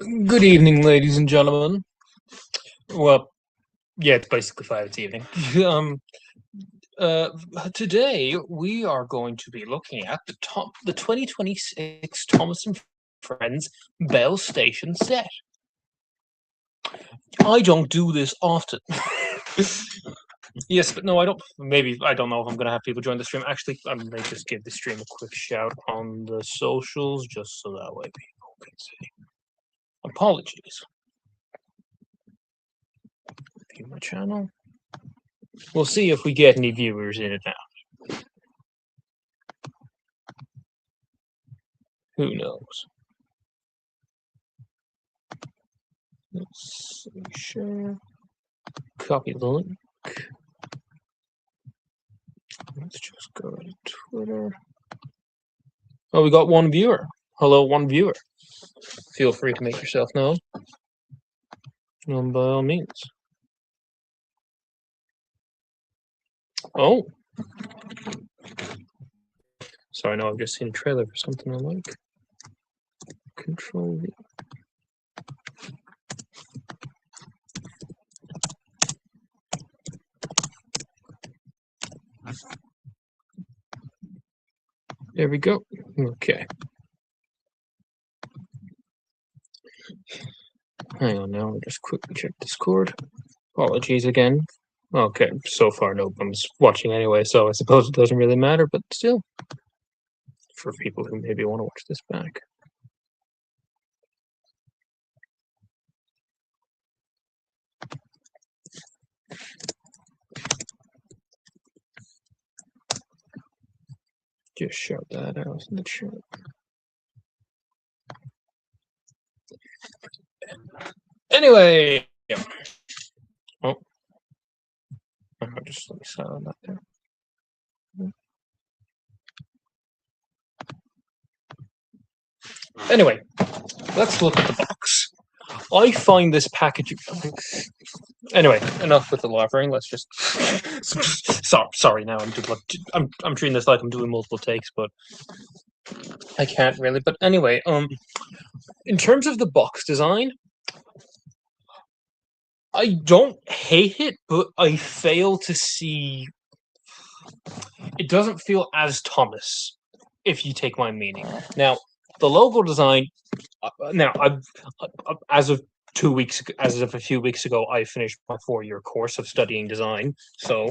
Good evening, ladies and gentlemen. Well, yeah, it's basically five. It's evening. um, uh, Today we are going to be looking at the 2026 Thomas and Friends Bell Station set. I don't do this often. Yes, but no, I don't. Maybe I don't know if I'm going to have people join the stream. Actually, I may just give the stream a quick shout on the socials, just so that way people can see. Apologies. View my channel. We'll see if we get any viewers in it now. Who knows? Let's see, share. Copy the link. Let's just go to Twitter. Oh, we got one viewer. Hello, one viewer. Feel free to make yourself known. By all means. Oh. Sorry, no, I've just seen a trailer for something I like. Control V. There we go. Okay. Hang on now, I'll just quickly check Discord. Apologies again. Okay, so far nobody's watching anyway, so I suppose it doesn't really matter, but still, for people who maybe want to watch this back. Just shout that out in the chat. Anyway, oh, I'll just let me silent that there. Anyway, let's look at the box. I find this packaging. Anyway, enough with the library. Let's just. Sorry. Now I'm treating this like I'm doing multiple takes, but I can't really. But anyway, in terms of the box design, I don't hate it, but I fail to see. It doesn't feel as Thomas, if you take my meaning. Now, the logo design. Now, as of 2 weeks, as of a few weeks ago, I finished my 4-year course of studying design. So,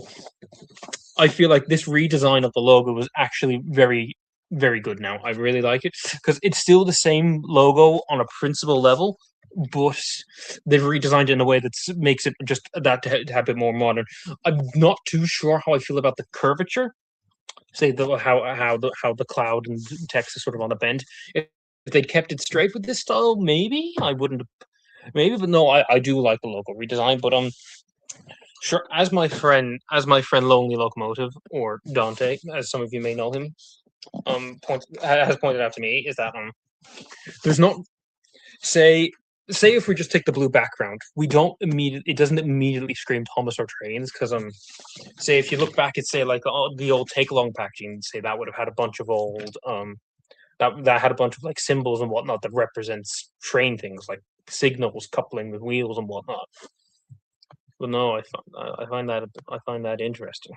I feel like this redesign of the logo was actually very, very good. Now, I really like it because it's still the same logo on a principal level, but they've redesigned it in a way that makes it just that to have a bit more modern. I'm not too sure how I feel about the curvature. Say how the cloud and text is sort of on a bend. If they'd kept it straight with this style, maybe I wouldn't. Maybe, but no, I do like the logo redesign. But sure, as my friend Lonely Locomotive, or Dante, as some of you may know him, has pointed out to me, is that there's not say if we just take the blue background, we don't immediately it doesn't immediately scream Thomas or Trains, because say if you look back at say like the old take along packaging, say that would have had a bunch of old that had a bunch of like symbols and whatnot that represents train things like signals coupling with wheels and whatnot. But no, I find that interesting.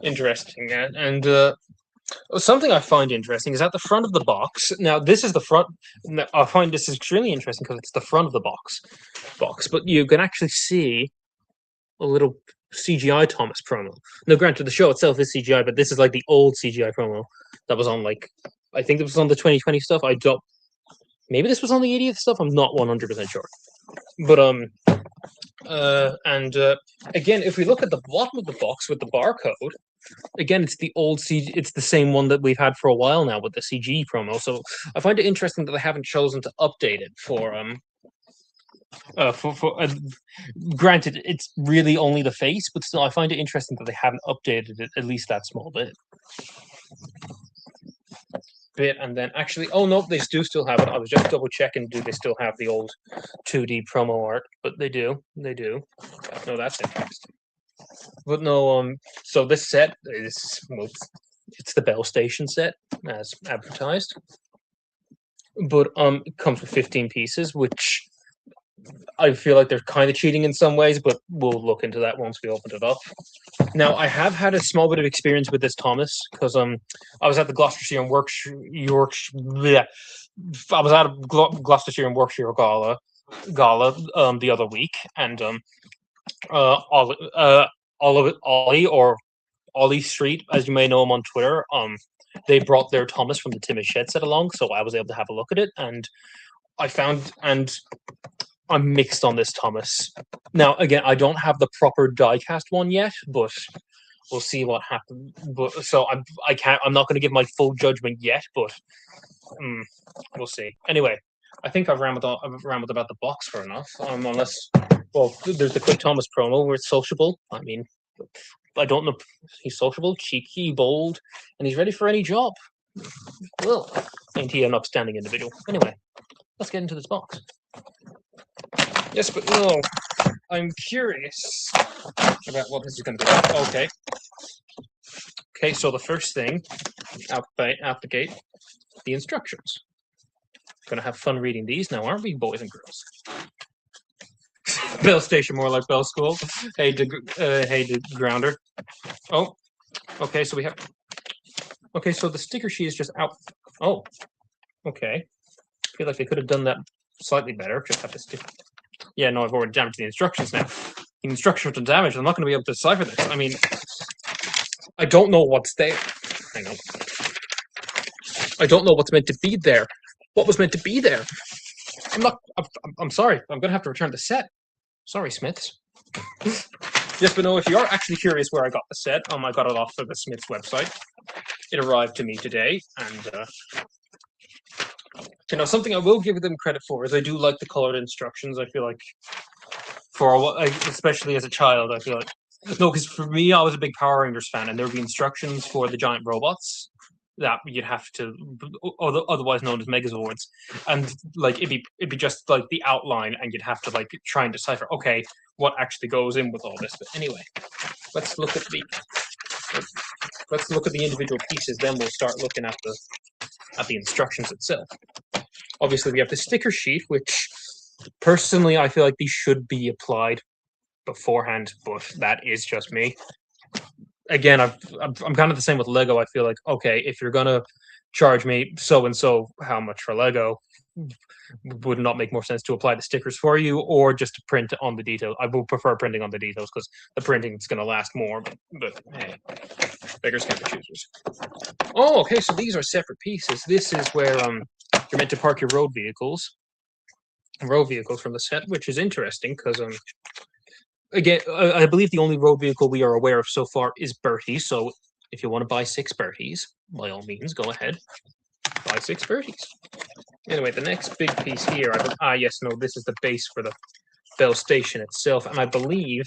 Interesting, and something I find interesting is at the front of the box. Now, this is the front. I find this is extremely interesting because it's the front of the box, but you can actually see a little CGI Thomas promo. Now, granted, the show itself is CGI, but this is like the old CGI promo that was on like I think it was on the 2020 stuff. I don't. Maybe this was on the 80th stuff. I'm not 100% sure. But and again, if we look at the bottom of the box with the barcode, again, it's the old CG. It's the same one that we've had for a while now with the CG promo. So I find it interesting that they haven't chosen to update it for granted, it's really only the face, but still, I find it interesting that they haven't updated it at least that small bit. And then actually, oh no, they do still have it. I was just double checking. Do they still have the old 2D promo art? But they do. They do. No, that's interesting. But no, so this set is It's the Bell Station set as advertised, but it comes with 15 pieces, which I feel like they're kind of cheating in some ways, but we'll look into that once we open it up. Now, I have had a small bit of experience with this Thomas because I was at the Gloucestershire and I was at a Gloucestershire and Yorkshire gala the other week, and Ollie or Ollie Street, as you may know him on Twitter, they brought their Thomas from the Timid Shed set along, so I was able to have a look at it, and I'm mixed on this Thomas. Now, again, I don't have the proper diecast one yet, but we'll see what happens. But so I'm not going to give my full judgment yet, but we'll see. Anyway, I think I've rambled about the box for enough. Unless, well, there's the Quick Thomas promo where it's sociable. I mean, I don't know. He's sociable, cheeky, bold, and he's ready for any job. Well, ain't he an upstanding individual? Anyway, let's get into this box. Yes, but no, I'm curious about what this is going to be. Okay. Okay, so the first thing, out the gate, the instructions. Going to have fun reading these now, aren't we, boys and girls? Bell Station, more like Bell School. Hey, Grounder. Oh, okay, so we have... Okay, so the sticker sheet is just out... Oh, okay. I feel like they could have done that slightly better. Just have to stick... Yeah, no, I've already damaged the instructions now. The instructions are damaged. I'm not going to be able to decipher this. I mean, I don't know what's there. Hang on. I don't know what's meant to be there. What was meant to be there? I'm sorry. I'm going to have to return the set. Sorry, Smiths. Yes, but no, if you are actually curious where I got the set, I got it off of the Smiths website. It arrived to me today, and you know, something I will give them credit for is I do like the colored instructions. I feel like, especially as a child, I feel like, no, because for me, I was a big Power Rangers fan, and there would be instructions for the giant robots that you'd have to, otherwise known as Megazords, and like it'd be just like the outline, and you'd have to like try and decipher, okay, what actually goes in with all this. But anyway, let's look at the individual pieces. Then we'll start looking at the instructions itself. Obviously, we have the sticker sheet, which personally I feel like these should be applied beforehand, but that is just me. Again, I'm kind of the same with Lego. I feel like, okay, if you're gonna charge me so and so how much for Lego, would not make more sense to apply the stickers for you or just to print on the details. I would prefer printing on the details because the printing is going to last more. But hey, beggars can't be choosers. Oh, okay. So these are separate pieces. This is where you're meant to park your road vehicles from the set, which is interesting because again, I believe the only road vehicle we are aware of so far is Bertie. So if you want to buy 6 Berties, by all means, go ahead. Buy 6 Berties. Anyway, the next big piece here, yes, no, this is the base for the Bell Station itself. And I believe,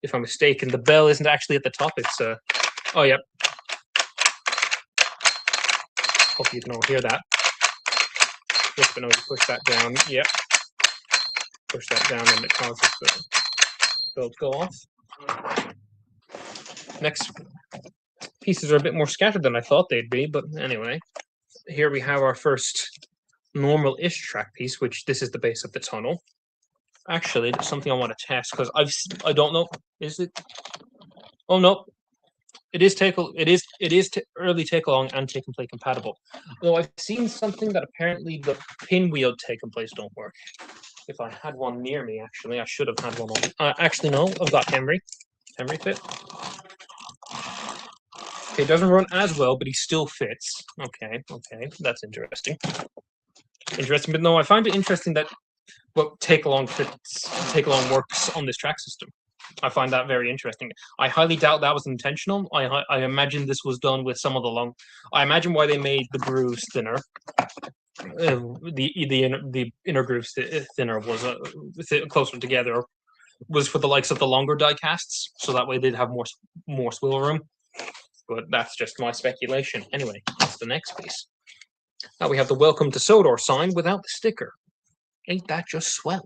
if I'm mistaken, the bell isn't actually at the top. It's, oh, yep. Hope you can all hear that. Yes, but no, you push that down. Yep. Push that down and it causes the bell to go off. Next pieces are a bit more scattered than I thought they'd be, but anyway. Here we have our first normal-ish track piece, which this is the base of the tunnel. Actually, there's something I want to test because I don't know. Is it? Oh no, it is early take along and take and play compatible. Though I've seen something that apparently the pinwheel take and plays don't work. If I had one near me, actually, I should have had one on. Actually, no, I've got Henry. Henry fit. Okay, doesn't run as well, but he still fits. Okay, that's interesting. But no, I find it interesting that take along works on this track system. I find that very interesting. I highly doubt that was intentional. I imagine this was done with some of the I imagine why they made the grooves thinner. The inner grooves thinner was closer together. Was for the likes of the longer die casts, so that way they'd have more swivel room. But that's just my speculation. Anyway, that's the next piece. Now we have the Welcome to Sodor sign without the sticker. Ain't that just swell?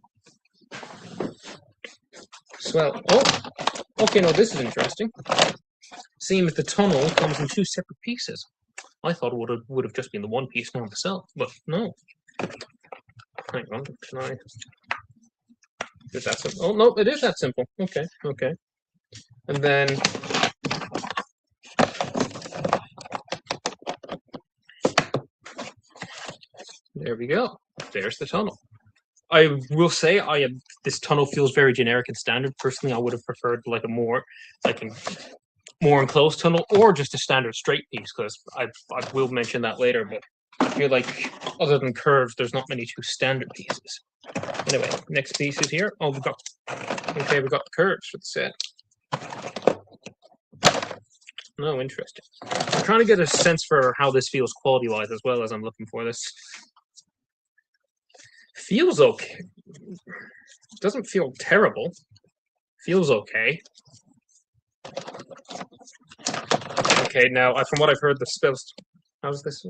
Swell. Oh, okay, no, this is interesting. Seems the tunnel comes in two separate pieces. I thought it would have just been the one piece now itself, but no. Hang on, can I? Is that simple? Oh no, it is that simple. Okay, okay. And then there we go. There's the tunnel. I will say this tunnel feels very generic and standard. Personally, I would have preferred like a more enclosed tunnel or just a standard straight piece, because I will mention that later, but I feel like other than curves, there's not many two standard pieces. Anyway, next piece is here. Oh, we got the curves for the set. No, interesting. I'm trying to get a sense for how this feels quality-wise as well as I'm looking for this. Feels okay. Doesn't feel terrible. Feels okay. Okay, now from what I've heard, the spells. How's this?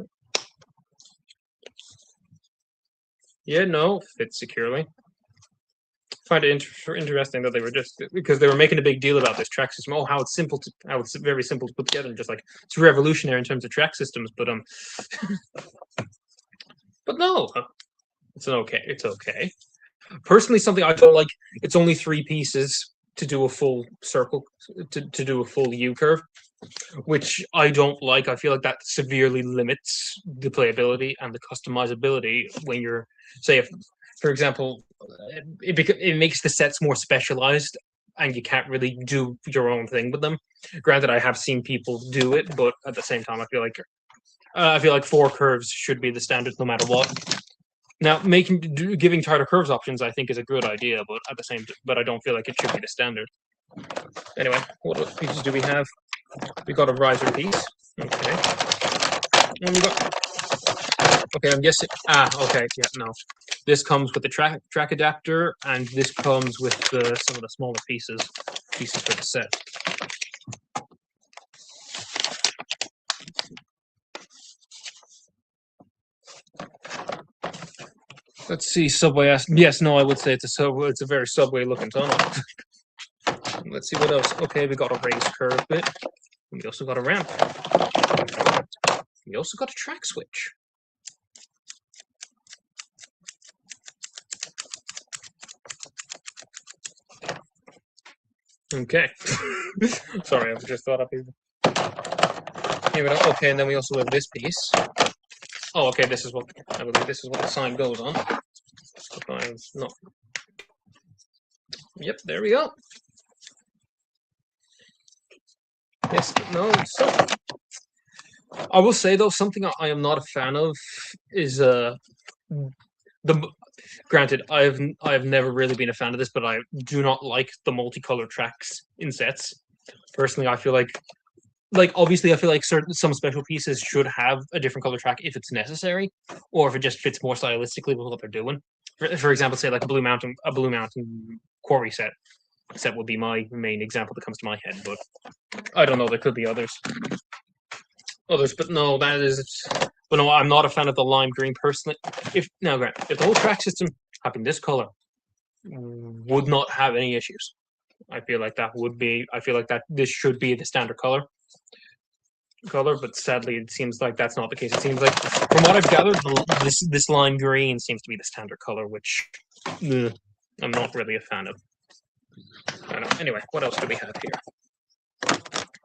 Yeah, no, fits securely. I find it interesting that they were just because they were making a big deal about this track system. Oh, how it's very simple to put together, and just like it's revolutionary in terms of track systems. But but no, it's okay. It's okay. Personally, something I don't like. It's only 3 pieces to do a full circle, to do a full U curve, which I don't like. I feel like that severely limits the playability and the customizability when you're, say, if, for example, it makes the sets more specialized and you can't really do your own thing with them. Granted, I have seen people do it, but at the same time, I feel like 4 curves should be the standard no matter what. Now, giving tighter curves options, I think, is a good idea, but at the same, but I don't feel like it should be the standard. Anyway, what other pieces do we have? We got a riser piece. Okay. And we got. Okay, I'm guessing. Okay. Yeah, no. This comes with the track adapter, and this comes with some of the smaller pieces for the set. Let's see, Subway. Yes, no, I would say it's a Subway. It's a very Subway-looking tunnel. Let's see what else. Okay, we got a raised curve bit. We also got a ramp. We also got a track switch. Okay. Sorry, I just thought up here. Here we go. Okay, and then we also have this piece. Oh, okay, this is what I believe this is what the sign goes on. No. Yep, there we go. Yes, no, so I will say though, something I am not a fan of is granted, I have never really been a fan of this, but I do not like the multicolored tracks in sets. Personally, I feel like obviously I feel like some special pieces should have a different color track if it's necessary, or if it just fits more stylistically with what they're doing. For example, say like a Blue Mountain quarry set would be my main example that comes to my head, but I don't know, there could be others, but no, but no, I'm not a fan of the lime green personally. If the whole track system had been this color, would not have any issues. I feel like this should be the standard color, but sadly it seems like that's not the case. It seems like, from what I've gathered, this lime green seems to be the standard color, which I'm not really a fan of. I don't know. Anyway, what else do we have here?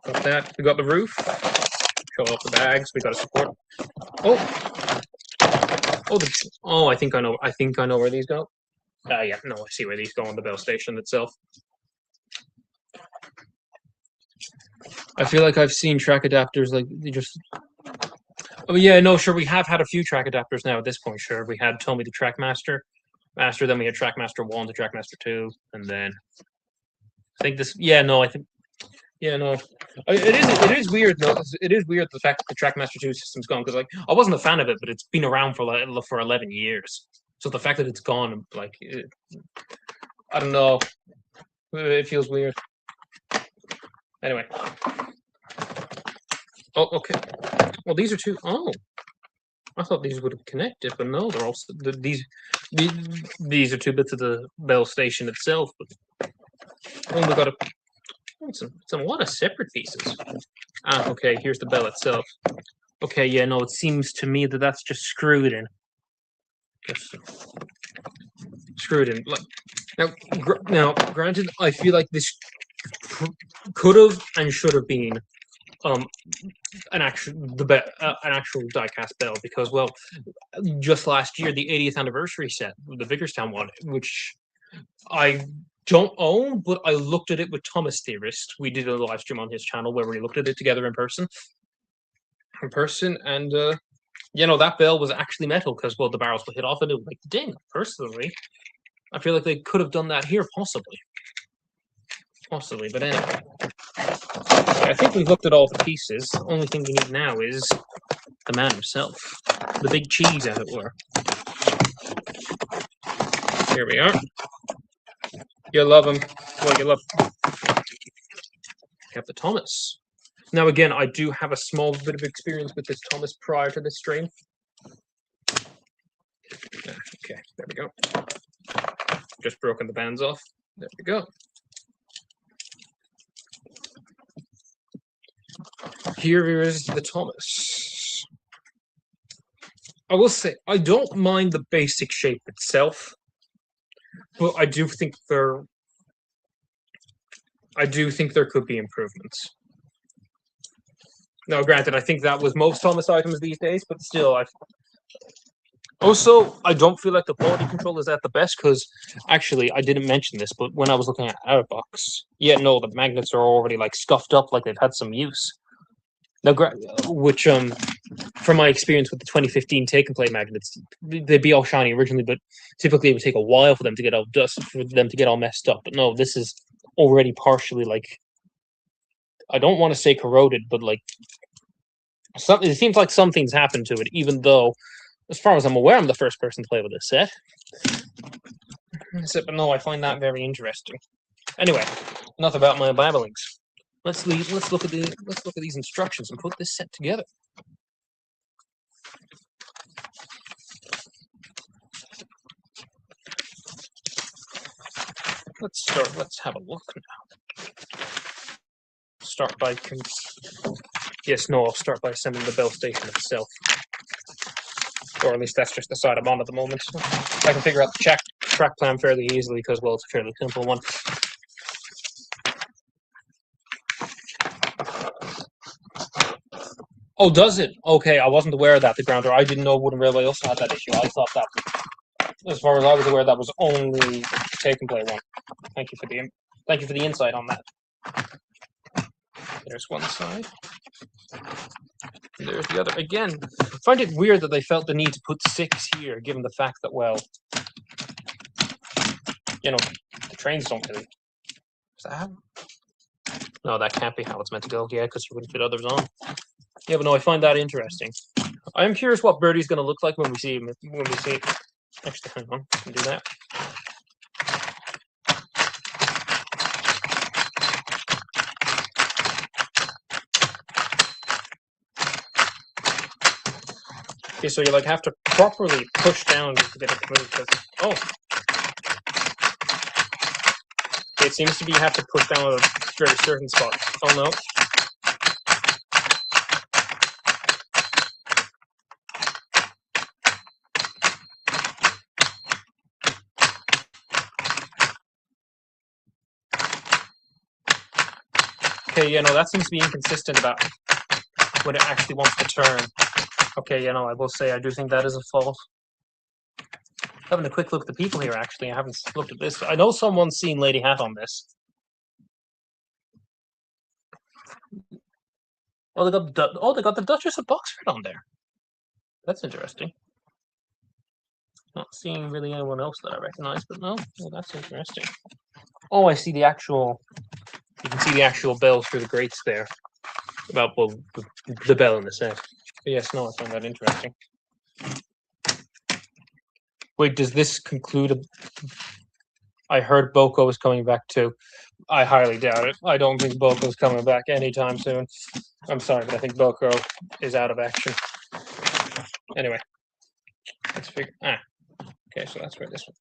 Got that. We got the roof. Show off the bags. We got a support. Oh, I think I know where these go. Yeah, no, I see where these go on the bell station itself. I feel like I've seen track adapters like they just. Oh yeah, no, sure. We have had a few track adapters now at this point. Sure, we had Tomy the Trackmaster, then we had Trackmaster 1 to Trackmaster 2, and then I think this. Yeah, no, I think. Yeah, no. It is weird. No, it is weird the fact that the Trackmaster 2 system's gone, because like I wasn't a fan of it, but it's been around for 11 years. So the fact that it's gone, like, I don't know, it feels weird. Anyway. Oh, okay. Well, these are two. Oh, I thought these would have connected, but no, they're also these are 2 bits of the bell station itself. But oh, we got a. It's a lot of separate pieces. Ah, okay, here's the bell itself. Okay, yeah, no, it seems to me that that's just screwed in. Just screwed in. Now, granted, I feel like this could have and should have been um an actual diecast bell because, well, just last year the 80th anniversary set, the Vicarstown one, which I don't own, but I looked at it with Thomas Theorist. We did a live stream on his channel where we looked at it together in person, and that bell was actually metal because, well, the barrels would hit off and it would make the ding. Personally, I feel like they could have done that here, possibly. But anyway, I think we've looked at all the pieces. The only thing we need now is the man himself, the big cheese, as it were. Here we are. You love him. Well, you have the Thomas. Now, again, I do have a small bit of experience with this Thomas prior to this stream. Okay, there we go. Just broken the bands off. There we go. Here is the Thomas. I will say, I don't mind the basic shape itself, but I do think there could be improvements. Now, granted, I think that was most Thomas items these days, but still, I don't feel like the quality control is at the best because, actually, I didn't mention this, but when I was looking at Outbox, the magnets are already like scuffed up, like they've had some use. Now, which from my experience with the 2015 Take and Play magnets, they'd be all shiny originally, but typically it would take a while for them to get all messed up. But no, this is already partially like, I don't want to say corroded, but like it seems like something's happened to it, even though, as far as I'm aware, I'm the first person to play with this set. But no, I find that very interesting. Anyway, enough about my babblings. Let's look at these instructions and put this set together. Let's have a look now. Start by I'll start by assembling the bell station itself. Or at least that's just the side I'm on at the moment. I can figure out the track plan fairly easily because, well, it's a fairly simple one. Oh, does it? Okay, I wasn't aware of that, the grounder. I didn't know Wooden Railway also had that issue. I thought that, as far as I was aware, that was only the Take and Play one. Thank you for the insight on that. There's one side. And there's the other. Again, I find it weird that they felt the need to put 6 here, given the fact that, well, the trains don't really. Is that how? No, that can't be how it's meant to go. Yeah, because you wouldn't fit others on. Yeah, but no, I find that interesting. I am curious what Birdie's going to look like when we see him. Actually, hang on, I can do that. Okay, so you have to properly push down to get it to move. Okay, it seems to be you have to push down at a very certain spot. Oh no. Okay, that seems to be inconsistent about when it actually wants to turn. Okay, I will say I do think that is a fault. Having a quick look at the people here, actually. I haven't looked at this. I know someone's seen Lady Hat on this. Oh, they got the Duchess of Boxford on there. That's interesting. Not seeing really anyone else that I recognize, but no, that's interesting. Oh, I see the actual. You can see the actual bells through the grates there. About the bell in the set. But yes, no, I find that interesting. Wait, does this conclude? I heard Boko is coming back too. I highly doubt it. I don't think Boko's coming back anytime soon. I'm sorry, but I think Boko is out of action. Anyway, let's figure. Okay, so that's where this one.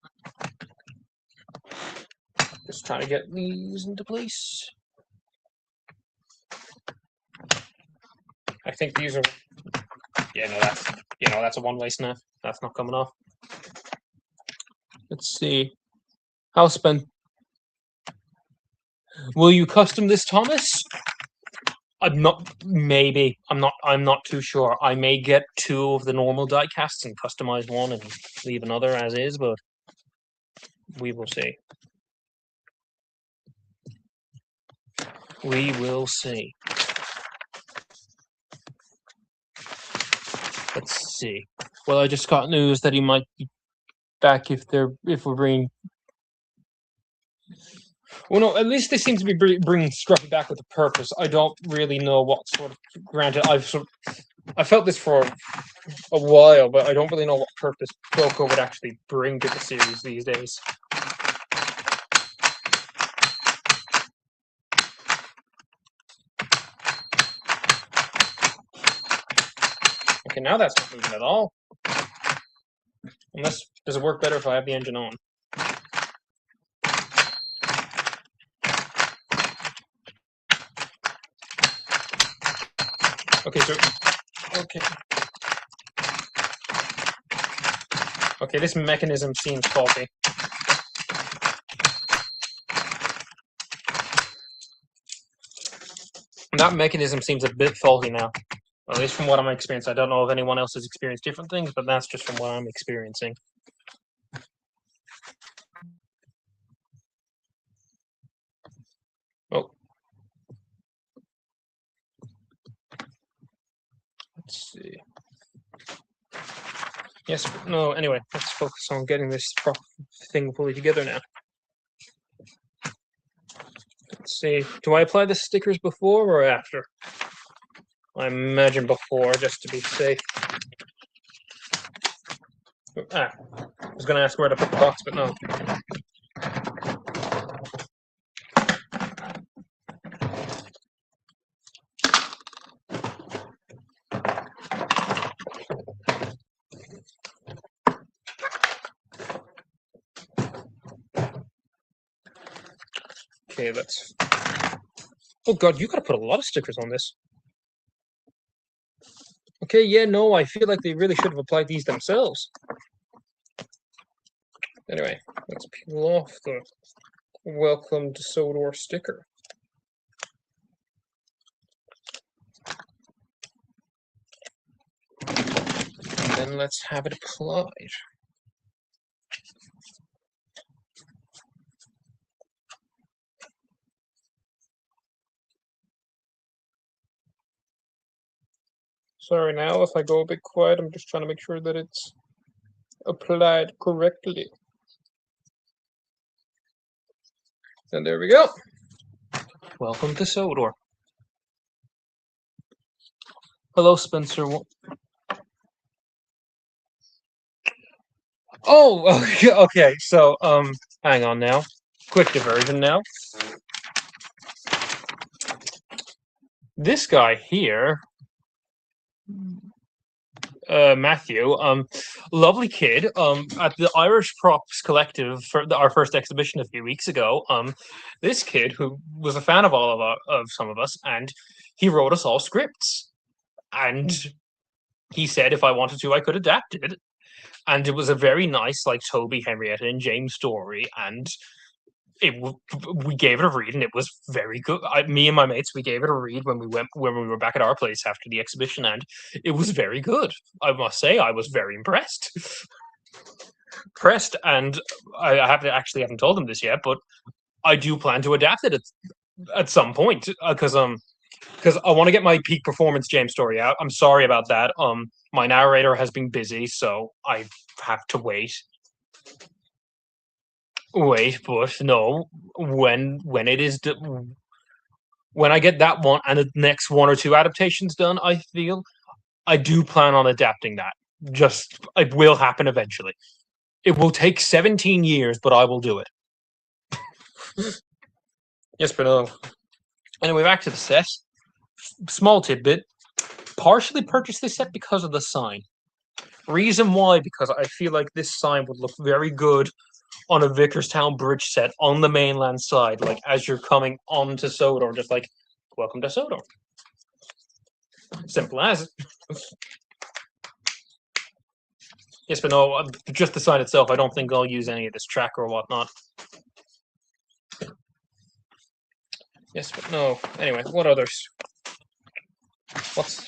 Just trying to get these into place. I think these are. Yeah, no, that's a one-way sniff. That's not coming off. Let's see. House spent. Will you custom this, Thomas? I'm not. Maybe I'm not too sure. I may get 2 of the normal die casts and customize one and leave another as is, but we will see. We will see. Let's see. Well, I just got news that he might be back if we're bringing. Well, no. At least they seem to be bringing Scruffy back with a purpose. I don't really know what sort of. Granted, I felt this for a while, but I don't really know what purpose Boko would actually bring to the series these days. Okay, now that's not moving at all. Unless, does it work better if I have the engine on? Okay, so... Okay. Okay, this mechanism seems faulty. That mechanism seems a bit faulty now. At least from what I'm experiencing. I don't know if anyone else has experienced different things, but that's just from what I'm experiencing. Oh. Let's see. Yes, no, anyway, let's focus on getting this thing fully together now. Let's see. Do I apply the stickers before or after? I imagine before, just to be safe. I was going to ask where to put the box, but no. Okay, that's... Oh god, you gotta put a lot of stickers on this. Okay, yeah, no, I feel like they really should have applied these themselves. Anyway, let's peel off the Welcome to Sodor sticker. And then let's have it applied. Sorry now, if I go a bit quiet, I'm just trying to make sure that it's applied correctly. And there we go. Welcome to Sodor. Hello, Spencer. Oh, okay. So, hang on now. Quick diversion now. This guy here, Matthew, lovely kid, at the Irish Props Collective for our first exhibition a few weeks ago. This kid who was a fan of some of us, and he wrote us all scripts, and he said if I wanted to, I could adapt it, and it was a very nice, like Toby, Henrietta, and James story, and we gave it a read, and it was very good. Me and my mates, we gave it a read when we were back at our place after the exhibition, and it was very good. I must say, I was very impressed. And I haven't told them this yet, but I do plan to adapt it at some point because I want to get my peak performance James story out. I'm sorry about that. My narrator has been busy, so I have to wait. But no, when it is when I get that one and the next 1 or 2 adaptations done, I feel I do plan on adapting that. Just it will happen eventually. It will take 17 years, but I will do it. Yes, but no. Anyway, back to the set. Small tidbit. Partially purchased this set because of the sign. Reason why, because I feel like this sign would look very good on a Vickerstown bridge set on the mainland side, like as you're coming onto Sodor, just like, welcome to Sodor. Simple as. Yes, but no, just the sign itself. I don't think I'll use any of this track or whatnot. Yes, but no. Anyway, what others? What's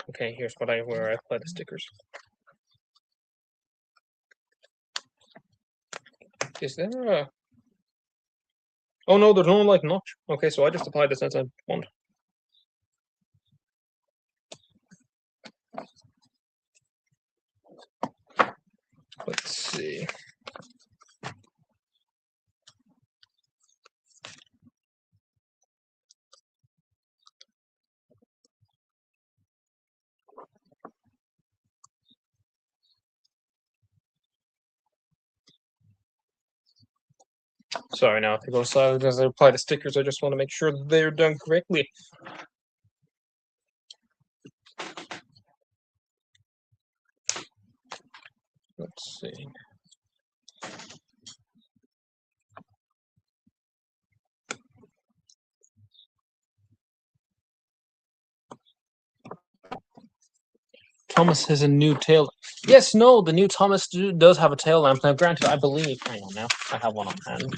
okay? Here's where I apply the stickers. Is there a? Oh no, there's no like notch. Okay, so I just applied this as I want. Let's see. Sorry, now if I go silent as I apply the stickers, I just want to make sure that they're done correctly. Let's see. Thomas has a new tail. Yes, no, the new Thomas does have a tail lamp. Now, granted, I believe. Hang on now. I have one on hand.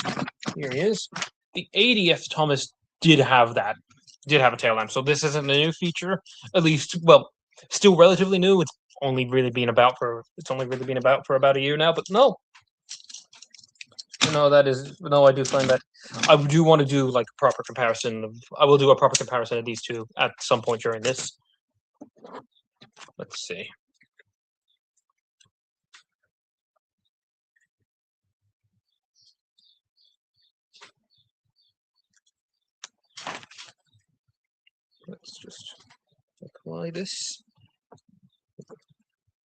Here he is. The 80th Thomas did have that. Did have a tail lamp. So this isn't a new feature. At least, well, still relatively new. It's only really been about for about a year now. But no, that is no. I do find that I do want to do like a proper comparison of. I will do a proper comparison of these two at some point during this. Let's see. Let's just apply this.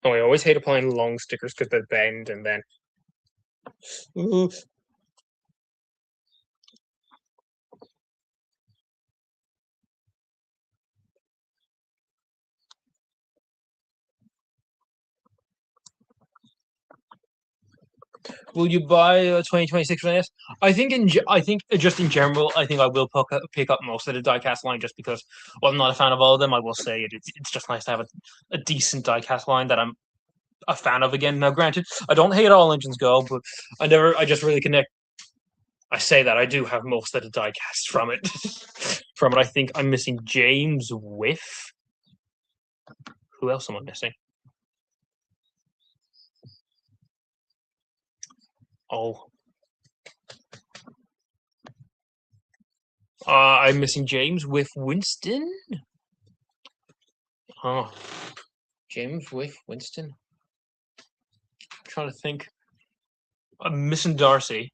Oh, I always hate applying long stickers because they bend and then. Ooh. Will you buy a 2026 NES? I think just in general, I think I will pick up most of the diecast line just because. Well, I'm not a fan of all of them. I will say it's just nice to have a decent diecast line that I'm a fan of again. Now, granted, I don't hate All Engines Go, but I just really connect. I say that I do have most of the diecast from it. I think I'm missing James Whiff. Who else am I missing? Oh. I'm missing James with Winston. Oh. James with Winston. I'm trying to think. I'm missing Darcy.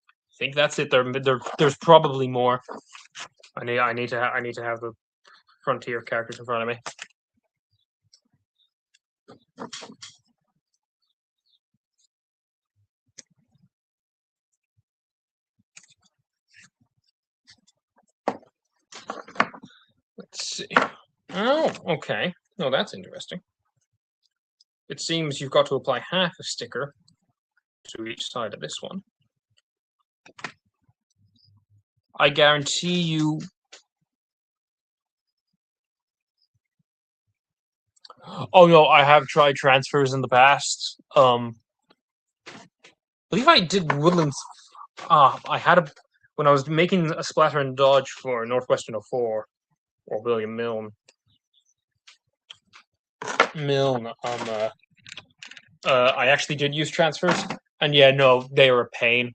I think that's it. There's probably more. I need to have the Frontier characters in front of me. Let's see. Oh, okay. No, that's interesting. It seems you've got to apply half a sticker to each side of this one. I guarantee you. Oh no, I have tried transfers in the past. I believe I did Woodlands. I had when I was making a splatter and dodge for Northwestern 04 or William Milne. I actually did use transfers, and yeah, no, they were a pain.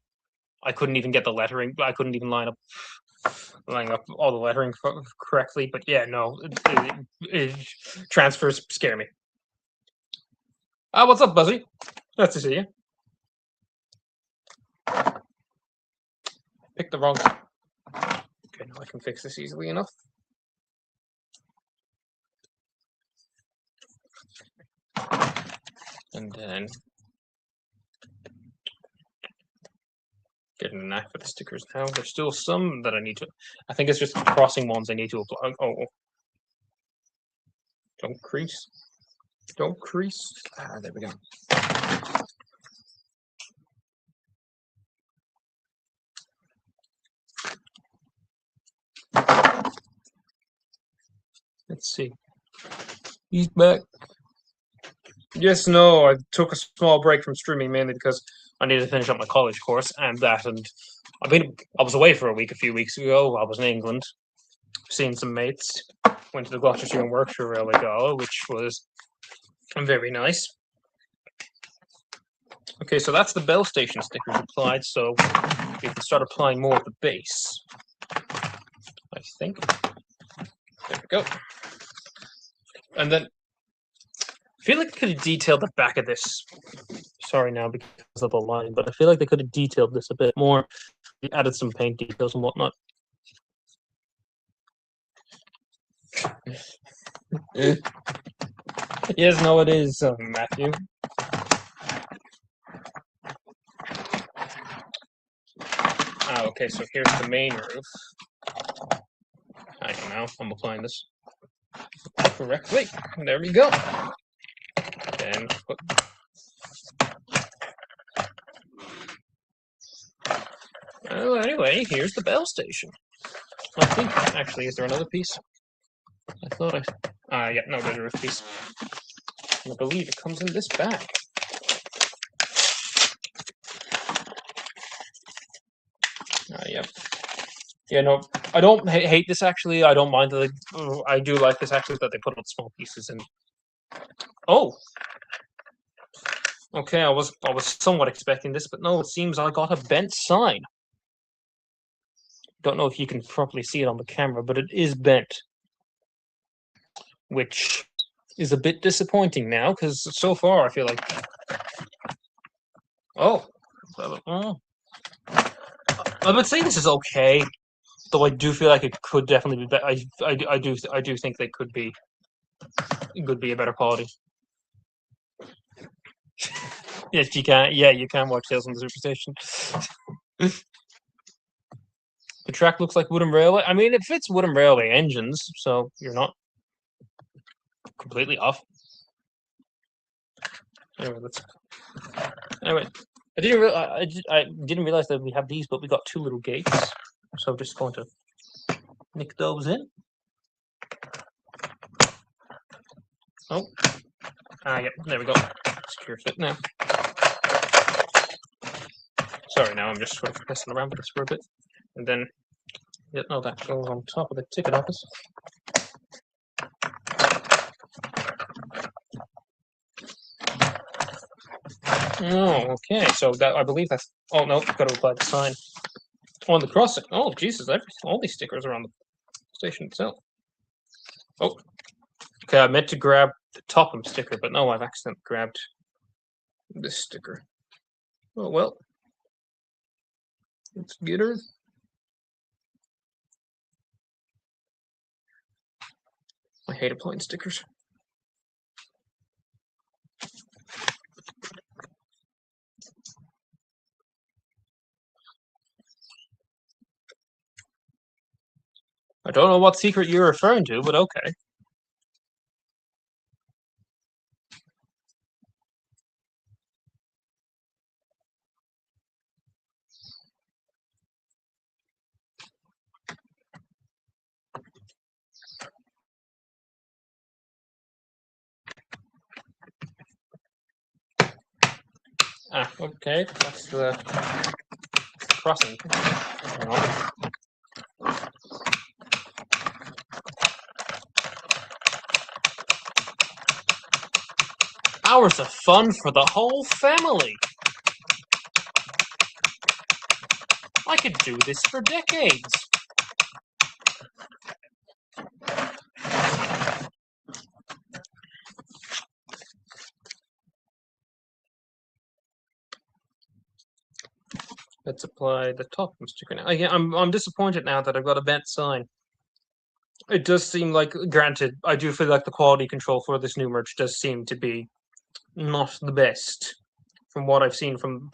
I couldn't even get the lettering. I couldn't even line up all the lettering correctly. But yeah, no, transfers scare me. What's up, Buzzy? Nice to see you. Picked the wrong. Okay, now I can fix this easily enough. And then getting a knack for the stickers now. There's still some that I need to. I think it's just crossing ones I need to apply. Oh, don't crease. Don't crease. There we go. Let's see. He's back. Yes, no, I took a small break from streaming mainly because I needed to finish up my college course and that, and I was away for a week a few weeks ago. I was in England, seeing some mates. Went to the Gloucestershire and Warwickshire Railway Gala, which was very nice. Okay, so that's the Bell Station stickers applied, so we can start applying more of the base. I think. There we go. And then I feel like I could have detailed the back of this. Sorry now because of the line, but I feel like they could have detailed this a bit more. Added some paint details and whatnot. Yes, no, it is, Matthew. Okay, so here's the main roof. I don't know. I'm applying this correctly. There we go. Then put. Oh, anyway, here's the Bell Station. I think, actually, is there another piece? I thought yeah, no, there's a roof piece. I believe it comes in this bag. Yep. Yeah, no, I don't hate this actually. I don't mind that I do like this actually that they put out small pieces in. Oh, okay. I was somewhat expecting this, but no. It seems I got a bent sign. Don't know if you can properly see it on the camera, but it is bent, which is a bit disappointing now because so far I feel like. Oh, I would say this is okay. Though I do feel like it could definitely be better. I do think they could be a better quality. Yes, you can. Yeah, you can watch Tales from the Superstation. The track looks like Wooden Railway. I mean, it fits Wooden Railway engines, so you're not completely off. Anyway, I didn't realize that we have these, but we got two little gates, so I'm just going to nick those in. Oh, yep, there we go. Secure fit now. Sorry, now I'm just sort of messing around with this for a bit, and then no, that goes on top of the ticket office. Oh, okay. So that I believe that's. Oh no, got to apply the sign on the crossing. Oh Jesus! All these stickers are on the station itself. Oh, okay. I meant to grab the Topham sticker, but no, I've accidentally grabbed this sticker. Oh well. Let's get her. I hate applying stickers. I don't know what secret you're referring to, but okay. Okay. That's the crossing. Hours of fun for the whole family. I could do this for decades. Let's apply the Topham sticker now. Again, I'm disappointed now that I've got a bent sign. It does seem like, granted, I do feel like the quality control for this new merch does seem to be not the best from what I've seen from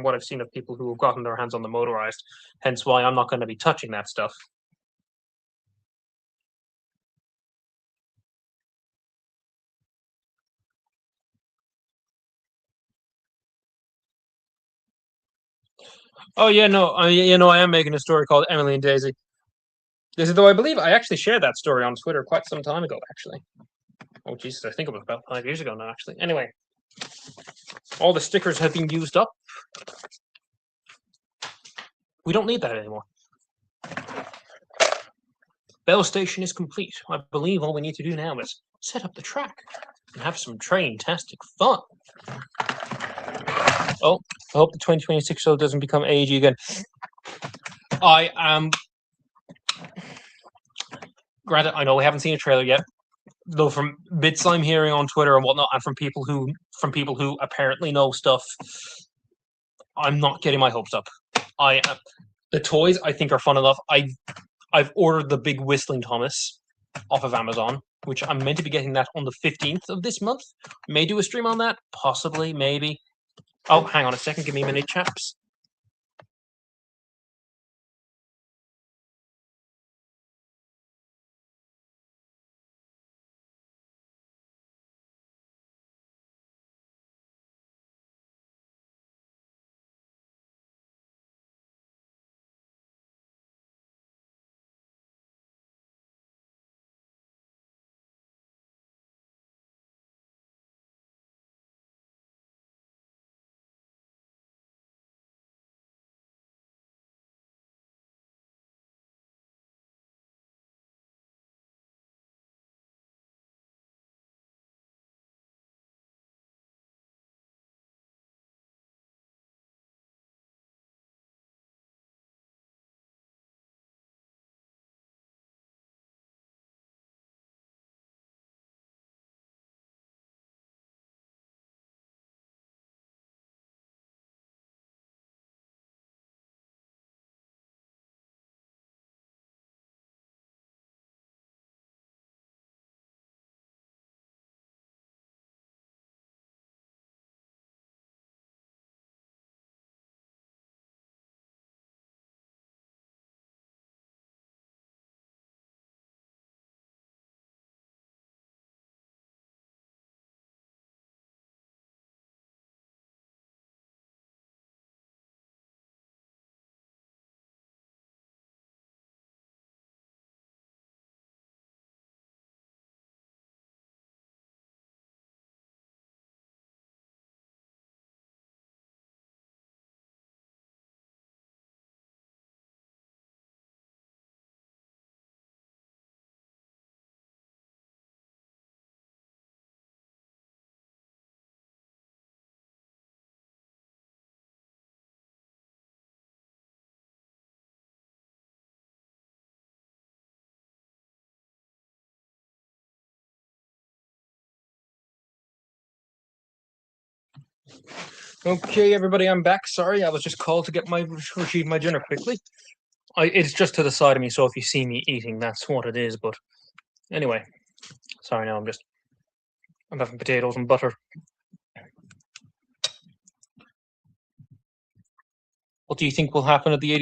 what I've seen of people who have gotten their hands on the motorized. Hence why I'm not going to be touching that stuff. Oh yeah, no, I am making a story called Emily and Daisy. This is though I believe I actually shared that story on Twitter quite some time ago, actually. Oh Jesus, I think it was about 5 years ago now, actually. Anyway, all the stickers have been used up. We don't need that anymore. Bell station is complete. I believe all we need to do now is set up the track and have some train-tastic fun. Oh, I hope the 2026 show doesn't become AEG again. I am. Granted, I know we haven't seen a trailer yet, though from bits I'm hearing on Twitter and whatnot, and from people who apparently know stuff, I'm not getting my hopes up. The toys I think are fun enough. I've ordered the big Whistling Thomas off of Amazon, which I'm meant to be getting that on the 15th of this month. May do a stream on that, possibly, maybe. Oh, hang on a second, give me a minute, chaps. Okay, everybody, I'm back. Sorry, I was just called to retrieve my dinner quickly. It's just to the side of me, so if you see me eating, that's what it is. But anyway, sorry. Now I'm having potatoes and butter. What do you think will happen at the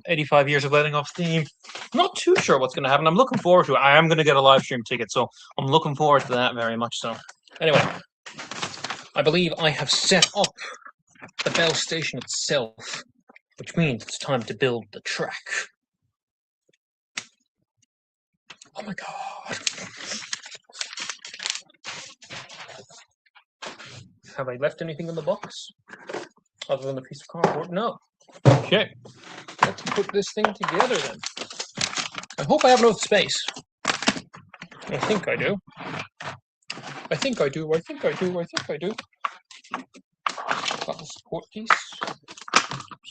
85 years of letting off steam? I'm not too sure what's going to happen. I'm looking forward to it. I am going to get a live stream ticket, so I'm looking forward to that very much. So, anyway, I believe I have set up the Bell station itself, which means it's time to build the track. Oh my god. Have I left anything in the box? Other than a piece of cardboard? No. Okay. Let's put this thing together then. I hope I have enough space. I think I do. I think I do. I think I do. I think I do. Got the support piece.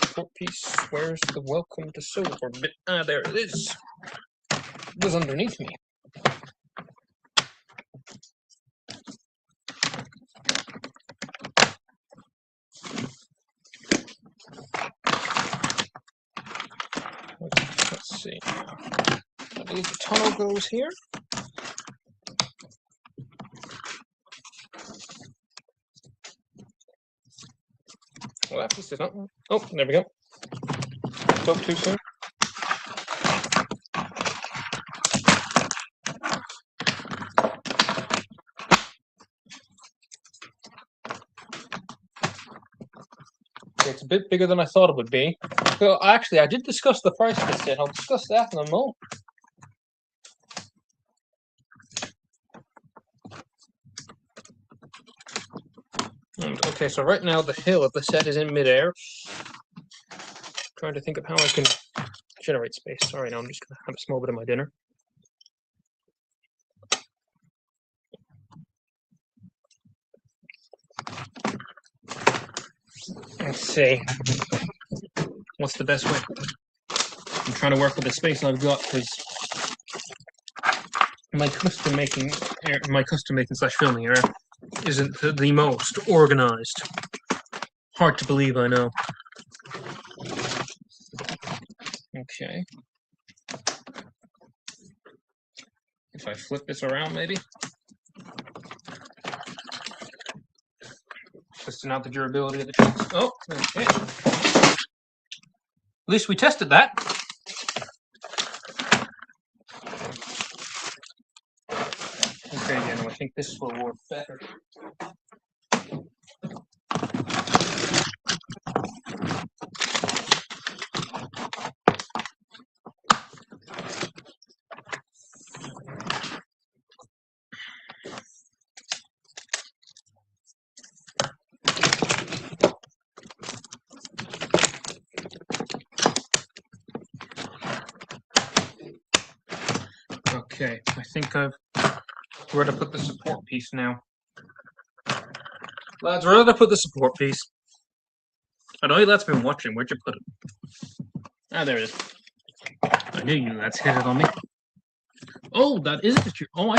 Support piece. Where's the welcome to silver bit? Ah, there it is. It was underneath me. Let's see. I believe the tunnel goes here. Well, that piece is not. Oh, there we go. Spoke too soon. It's a bit bigger than I thought it would be. So actually, I did discuss the price of this set. I'll discuss that in a moment. Okay, so right now the hill of the set is in midair. Trying to think of how I can generate space. Sorry, now I'm just gonna have a small bit of my dinner. Let's see. What's the best way? I'm trying to work with the space I've got because my custom making slash filming area isn't the most organized. Hard to believe, I know. Okay. If I flip this around, maybe. Testing out the durability of the chips. Oh, okay. At least we tested that. Okay, yeah, no, I think this will work better. Okay, I think I've where to put the support piece now. Lads, where did I put the support piece? I know you lads been watching. Where'd you put it? Ah, there it is. I knew you lads hit it on me. Oh, that is it. Oh, I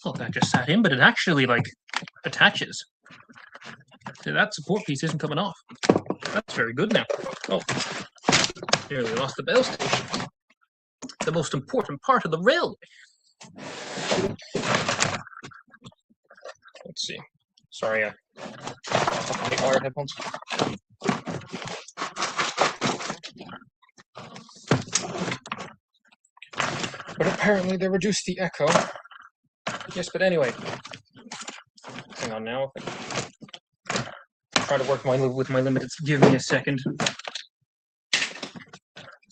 thought that just sat in, but it actually like attaches. So that support piece isn't coming off. That's very good now. Oh, nearly lost the bell station. The most important part of the railway. Let's see. Sorry, the wired headphones. But apparently they reduced the echo. Yes, but anyway. Hang on now. Try to work with my limits. Give me a second.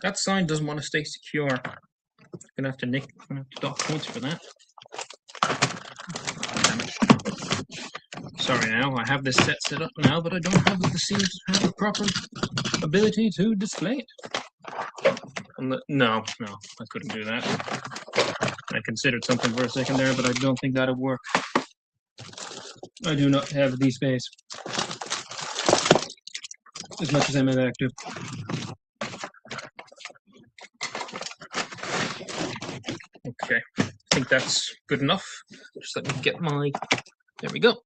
That sign doesn't want to stay secure. Gonna have to dock points for that. Sorry now, I have this set up now, but I don't have the proper ability to display it. No, I couldn't do that. I considered something for a second there, but I don't think that'll work. I do not have the space. As much as I'm active. Okay, I think that's good enough. Just let me get my... There we go.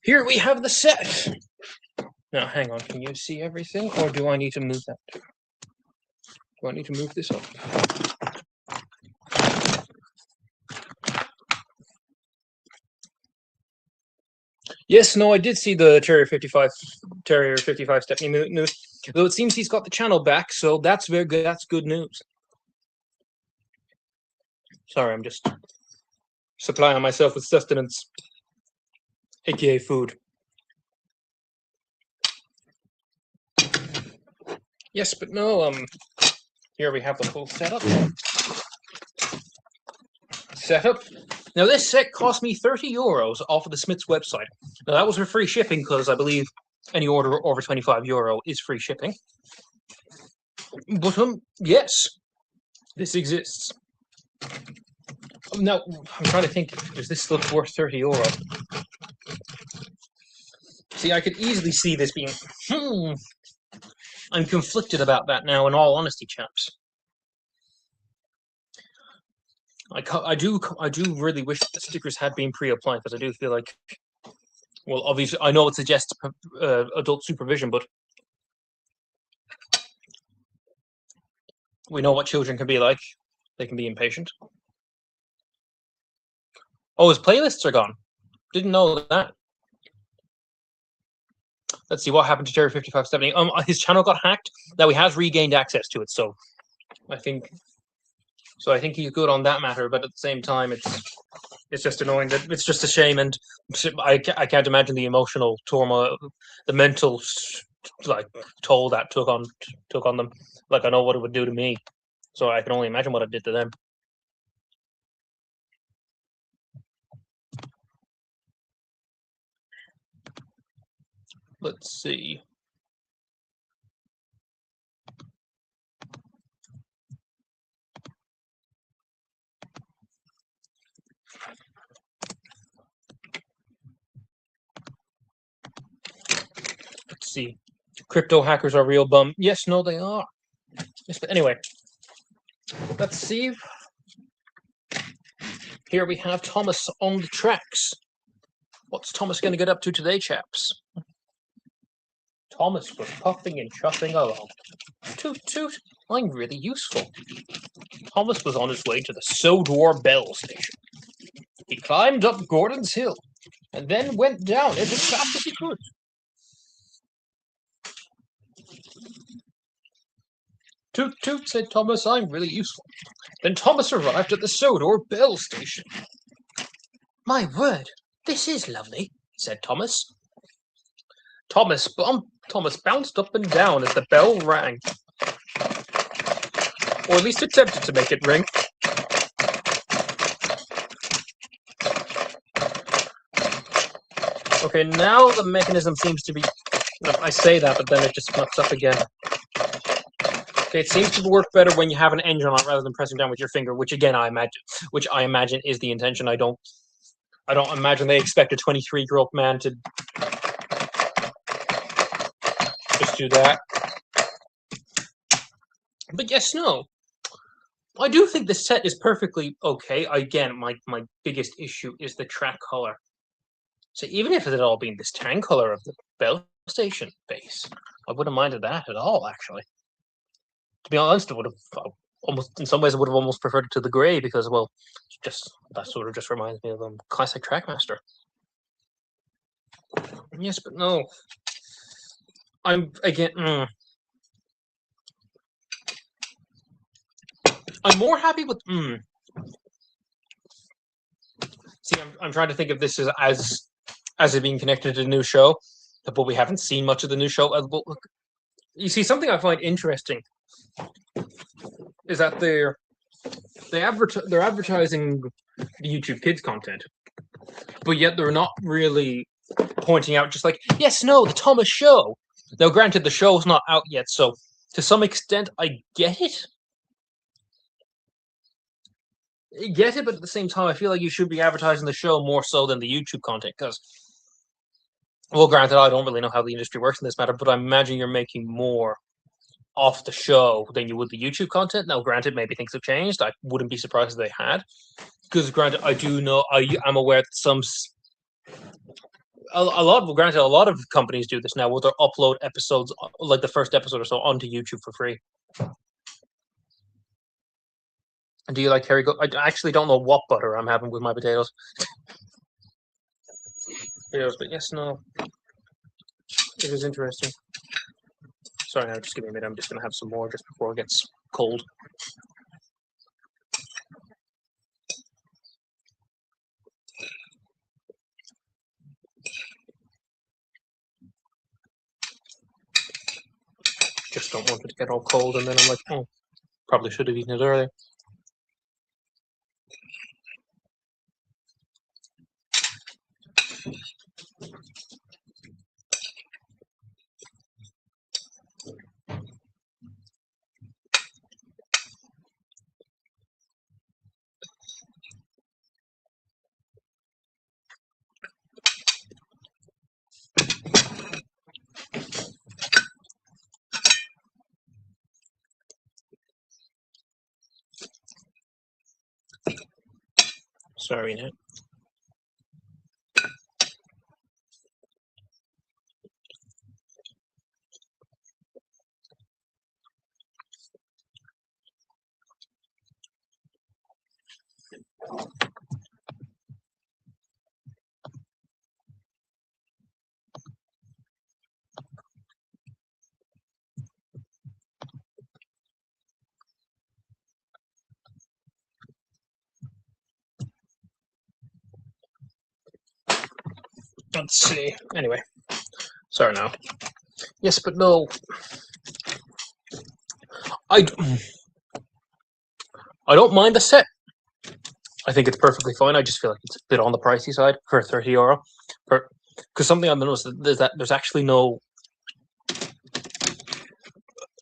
Here we have the set. Now, hang on. Can you see everything, or do I need to move that? Do I need to move this up? Yes, no, I did see the Terrier 55 Stepney news. Though it seems he's got the channel back, so that's very good. That's good news. Sorry, I'm just supplying myself with sustenance, aka food. Yes, but no, here we have the full setup. Now this set cost me €30 off of the Smiths website. Now that was for free shipping because I believe any order over €25 is free shipping. But yes, this exists. Now I'm trying to think, does this look worth €30? See, I could easily see this being. I'm conflicted about that now. In all honesty, chaps. I do really wish the stickers had been pre-applied because I do feel like, well, obviously I know it suggests adult supervision, but we know what children can be like. They can be impatient. Oh, his playlists are gone. Didn't know that. Let's see what happened to Terry 5570. His channel got hacked. Now he has regained access to it, so I think he's good on that matter. But at the same time, it's just annoying that it's just a shame, and I can't imagine the emotional trauma, the mental like toll that took on them. Like I know what it would do to me, so I can only imagine what it did to them. Let's see. Let's see. Crypto hackers are real bum. Yes, no, they are. Yes, but anyway, let's see. Here we have Thomas on the tracks. What's Thomas going to get up to today, chaps? Thomas was puffing and chuffing along. Toot toot, I'm really useful. Thomas was on his way to the Sodor Bell station. He climbed up Gordon's Hill and then went down it as fast as he could. Toot toot, said Thomas, I'm really useful. Then Thomas arrived at the Sodor Bell station. My word, this is lovely, said Thomas. Thomas bounced up and down as the bell rang. Or at least attempted to make it ring. Okay, now the mechanism seems to be... I say that, but then it just fucks up again. Okay, it seems to work better when you have an engine on it rather than pressing down with your finger, which again I imagine is the intention. I don't imagine they expect a 23-year-old man to just do that. But yes, no. I do think the set is perfectly okay. Again, my biggest issue is the track color. So even if it had all been this tan color of the Bell Station base, I wouldn't have minded that at all, actually. To be honest, I would have almost, in some ways, I would have almost preferred it to the grey because, well, that sort of just reminds me of classic Trackmaster. Yes, but no. I'm more happy with. See, I'm trying to think if this is as it being connected to the new show, but we haven't seen much of the new show. You see, something I find interesting is that they're advertising the YouTube Kids content, but yet they're not really pointing out just like, yes, no, the Thomas show. Now, granted, the show's not out yet, so to some extent, I get it. But at the same time, I feel like you should be advertising the show more so than the YouTube content, because, well, granted, I don't really know how the industry works in this matter, but I imagine you're making more off the show than you would the YouTube content. Now, granted, maybe things have changed. I wouldn't be surprised if they had, because granted, I do know I'm aware that a lot of companies do this now, where they upload episodes, like the first episode or so, onto YouTube for free. Do you like Kerrygold? I actually don't know what butter I'm having with my potatoes. But yes, no. It is interesting. Sorry, now just give me a minute. I'm just going to have some more just before it gets cold. Just don't want it to get all cold, and then I'm like, oh, probably should have eaten it earlier. Sorry, Nat. Let's see. Anyway, sorry now. Yes, but no. I don't mind the set. I think it's perfectly fine. I just feel like it's a bit on the pricey side for €30. Because something I've noticed is that there's actually no,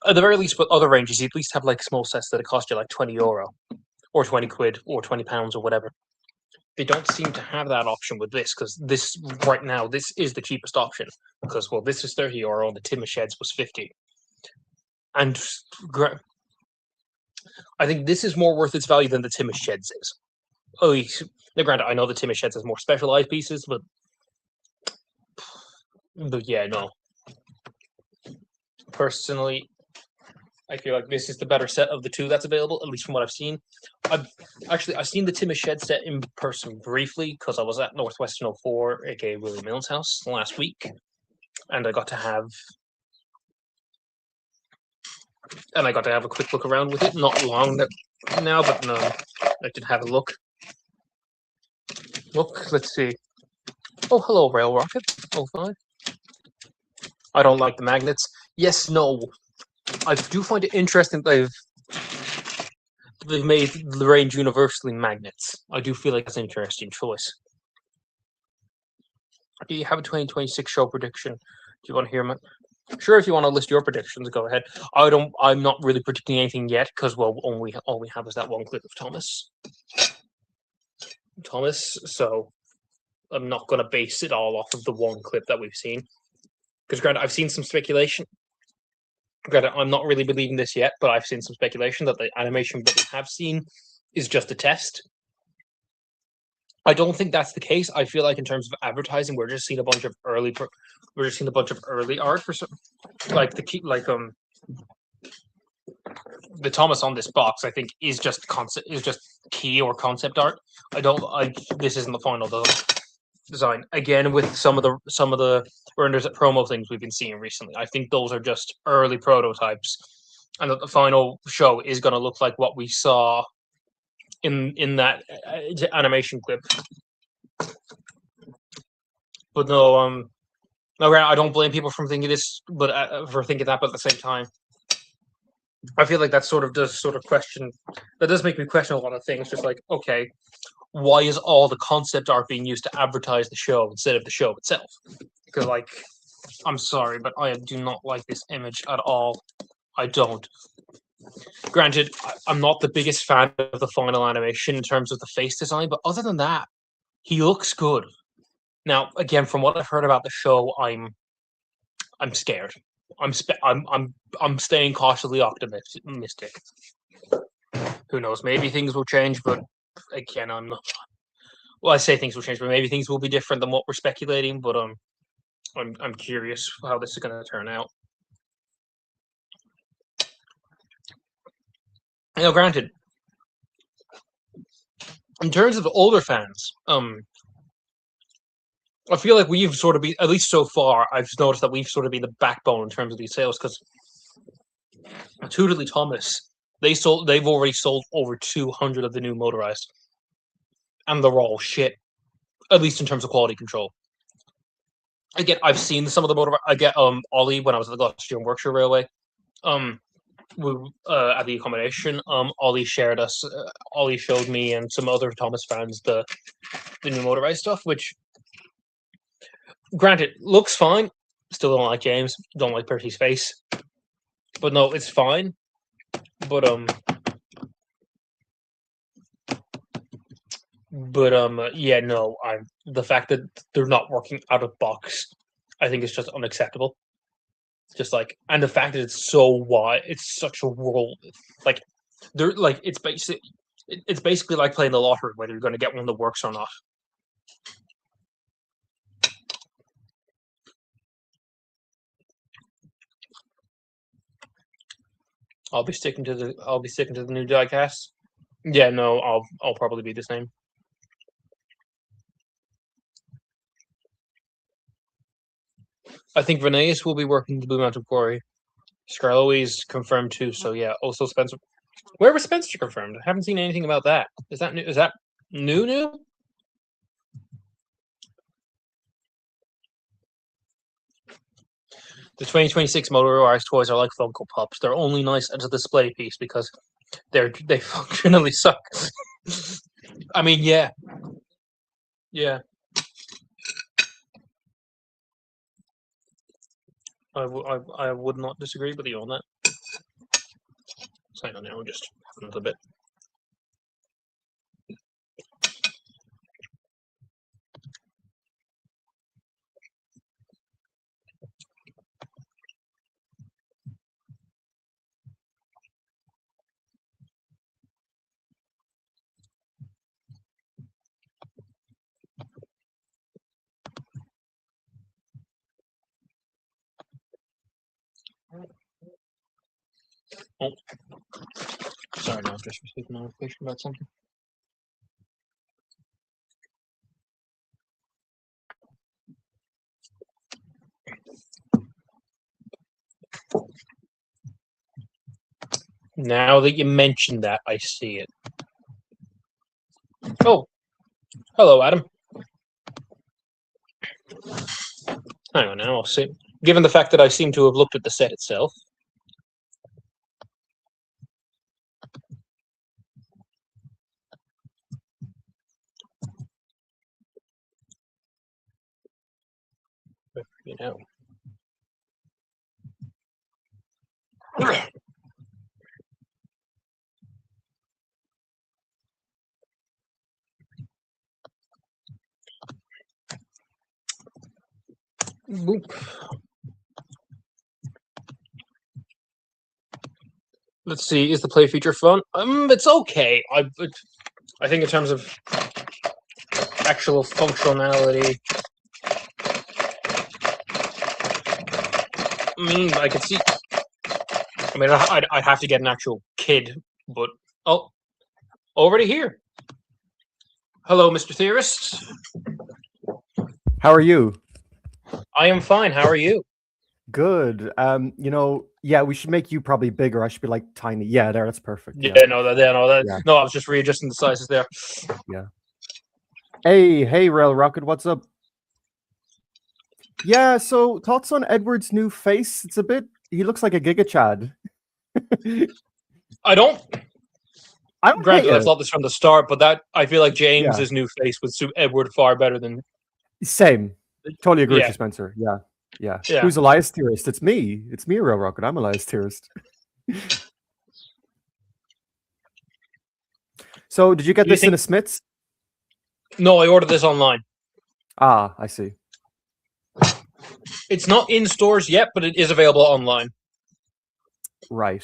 at the very least, with other ranges, you at least have like small sets that cost you like €20 or 20 quid or £20 or whatever. They don't seem to have that option with this because this right now this is the cheapest option because well this is €30 and the Timmer Sheds was 50, and I think this is more worth its value than the Timmer Sheds is. Oh, now granted, I know the Timmer Sheds has more specialized pieces, but yeah, no. Personally, I feel like this is the better set of the two that's available, at least from what I've seen. I've seen the Timmer Shed set in person briefly because I was at Northwestern 04, aka Willie Mills' house last week, and I got to have a quick look around with it. Not long now, but no, I did have a look. Let's see. Oh, hello, Rail Rocket. 05. I don't like the magnets. Yes, no. I do find it interesting that they've made the range universally magnets. I do feel like that's an interesting choice. Do you have a 2026 show prediction? Do you want to hear my? Sure, if you want to list your predictions, go ahead. I'm not really predicting anything yet because well, all we have is that one clip of Thomas. So I'm not going to base it all off of the one clip that we've seen. Because granted, I've seen some speculation. Granted, I'm not really believing this yet, but I've seen some speculation that the animation that we have seen is just a test. I don't think that's the case. I feel like in terms of advertising, we're just seeing a bunch of early art for some, like the Thomas on this box. I think is just key or concept art. This isn't the final design. Again, with some of the renders at promo things we've been seeing recently, I think those are just early prototypes, and that the final show is going to look like what we saw in that animation clip. But no, I don't blame people for thinking this, but for thinking that. But at the same time, I feel like that does make me question a lot of things. Just like, okay, why is all the concept art being used to advertise the show instead of the show itself? Because, like, I'm sorry, but I do not like this image at all. I don't. Granted, I'm not the biggest fan of the final animation in terms of the face design, but other than that, he looks good. Now, again, from what I've heard about the show, I'm scared. I'm staying cautiously optimistic. Who knows? Maybe things will change, but again, I'm not. Well, I say things will change, but maybe things will be different than what we're speculating. But I'm curious how this is going to turn out. Now, granted, in terms of the older fans, I feel like we've sort of been, at least so far, I've noticed that we've sort of been the backbone in terms of these sales because Tudorly Thomas, they've already sold over 200 of the new motorized, and they're all shit, at least in terms of quality control. Again, I've seen some of the motor. I get Ollie when I was at the Gloucester and Berkshire Railway. At the accommodation, Ollie Ollie showed me and some other Thomas fans the new motorized stuff, which, granted, looks fine. Still don't like James. Don't like Percy's face. But no, it's fine. But yeah, no. The fact that they're not working out of box, I think it's just unacceptable. Just like, and the fact that it's so wide, it's such a world. Like, they're like, it's basically like playing the lottery, whether you're going to get one that works or not. I'll be sticking to the new diecast. Yeah, no, I'll probably be the same. I think Renee's will be working the Blue Mountain Quarry. Scarloi's confirmed too, so yeah. Also Spencer. Where was Spencer confirmed? I haven't seen anything about that. Is that new? Is that new? The 2026 motorized toys are like Funko Pops. They're only nice as a display piece because they functionally suck. I mean, yeah. I would not disagree with you on that. So hang on now, just happens a bit. Oh, sorry, no, I've just received a notification about something. Now that you mentioned that, I see it. Oh, hello, Adam. Hang on now, I'll see. Given the fact that I seem to have looked at the set itself. You know. Boop. Let's see. Is the play feature fun? It's okay. I think in terms of actual functionality, I could see. I mean, I'd have to get an actual kid, but already here. Hello, Mr. Theorist. How are you? I am fine. How are you? Good. Yeah, we should make you probably bigger. I should be like tiny. Yeah, there, that's perfect. No, I was just readjusting the sizes there. Yeah. Hey, Rail Rocket, what's up? Yeah, so thoughts on Edward's new face? He looks like a Giga Chad. I don't. Granted, I thought this from the start, but I feel like James's new face would suit Edward far better than. Same. Totally agree with you, Spencer. Yeah. Who's Elias Theorist? It's me, Rail Rocket. I'm Elias Theorist. So, did you get this in a Smith's? No, I ordered this online. Ah, I see. It's not in stores yet, but it is available online. Right.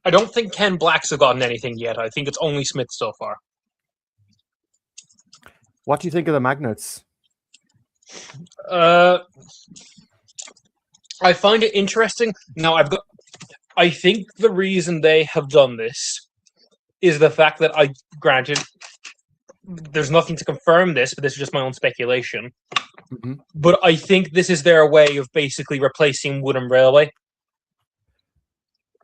I don't think Ken Blacks have gotten anything yet. I think it's only Smith so far. What do you think of the magnets? I find it interesting. Now, I think the reason they have done this is the fact that granted, there's nothing to confirm this, but this is just my own speculation. Mm-hmm. But I think this is their way of basically replacing Woodham Railway.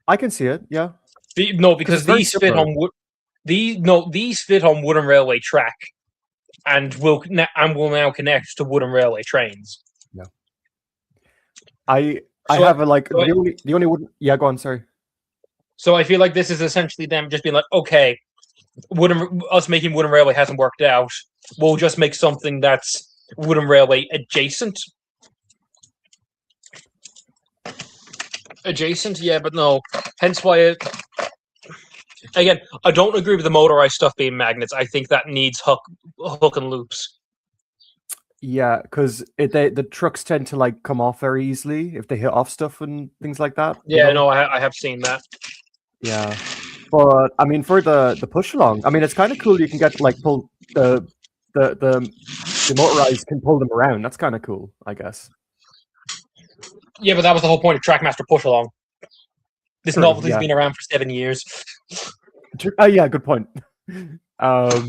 I can see it, yeah. Because these fit on these fit on Woodham Railway track, and will now connect to Woodham Railway trains. Yeah. I have the only Woodham. Yeah, go on. Sorry. So I feel like this is essentially them just being like, okay, us making Woodham Railway hasn't worked out. We'll just make something that's Woodham Railway adjacent. Yeah, but no. Hence why again, I don't agree with the motorized stuff being magnets. I think that needs hook and loops. Yeah, because the trucks tend to come off very easily if they hit off stuff and things like that. Yeah, no, I have seen that. Yeah, but I mean, for the push along, I mean, it's kind of cool. You can get pull the motorized can pull them around. That's kind of cool, I guess. Yeah, but that was the whole point of Trackmaster Push Along. This novelty's been around for 7 years. Yeah, good point. I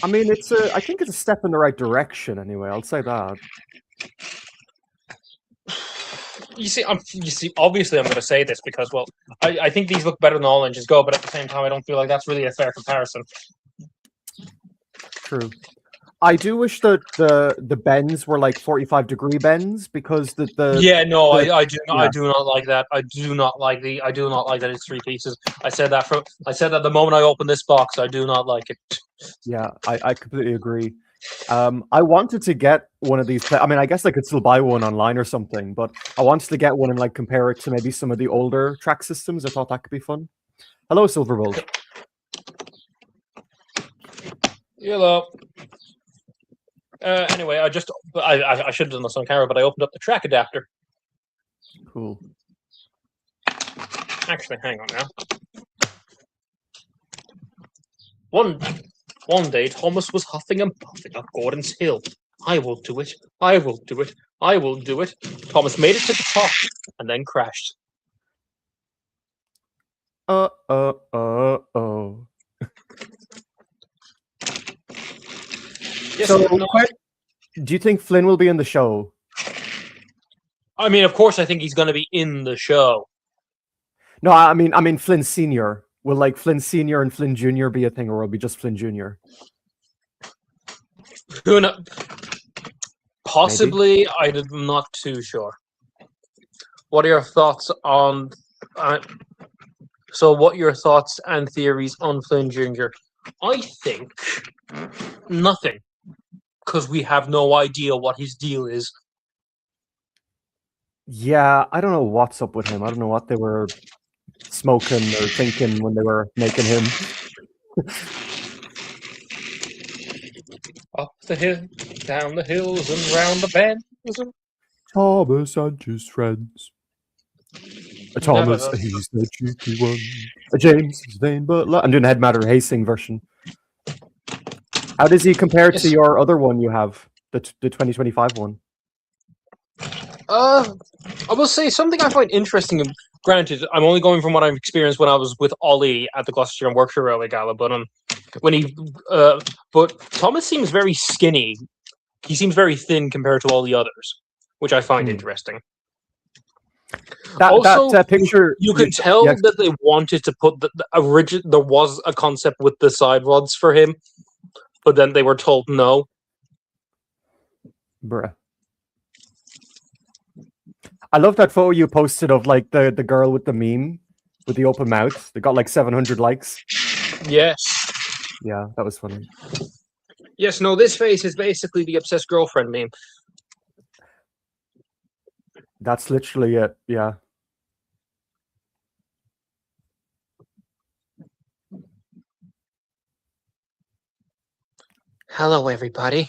mean, I think it's a step in the right direction. Anyway, I'll say that. You see, obviously, I'm going to say this because, well, I think these look better than All Engines Go, but at the same time, I don't feel like that's really a fair comparison. True. I do wish that the bends were 45-degree bends because I do not like that. I do not like that it's 3 pieces. I said that the moment I opened this box. I do not like it. Yeah, I completely agree. I wanted to get one of these. I mean, I guess I could still buy one online or something, but I wanted to get one and like compare it to maybe some of the older track systems. I thought that could be fun. Hello, Silverbolt. Hello. Anyway, I should have done this on camera, but I opened up the track adapter. Cool. Actually, hang on now. One day, Thomas was huffing and puffing up Gordon's Hill. I will do it. I will do it. I will do it. Thomas made it to the top and then crashed. Oh. Yes, So, no, do you think Flynn will be in the show? I mean, of course, I think he's going to be in the show. No, I mean Flynn Senior. Will like Flynn Senior and Flynn Junior be a thing, or will it be just Flynn Junior? Who knows? Possibly, I'm not too sure. What are your thoughts on? What are your thoughts and theories on Flynn Jr.? I think nothing, because we have no idea what his deal is. Yeah, I don't know what's up with him. I don't know what they were smoking or thinking when they were making him. Up the hill, down the hills, and round the bend. Thomas and his friends. Thomas, he's the cheeky one. James is vain but I'm doing a Head Matter Hastings version. How does he compare to your other one you have, the 2025 one? I will say something I find interesting. And granted, I'm only going from what I've experienced when I was with Ollie at the Gloucestershire and Workshire Railway Gala, but but Thomas seems very skinny. He seems very thin compared to all the others, which I find interesting. That picture, you can tell that they wanted to put the original. There was a concept with the side rods for him, but then they were told no. Bruh. I love that photo you posted of like the girl with the meme with the open mouth. They got like 700 likes. Yes. Yeah, that was funny. Yes, no, this face is basically the obsessed girlfriend meme. That's literally it, yeah. Hello, everybody.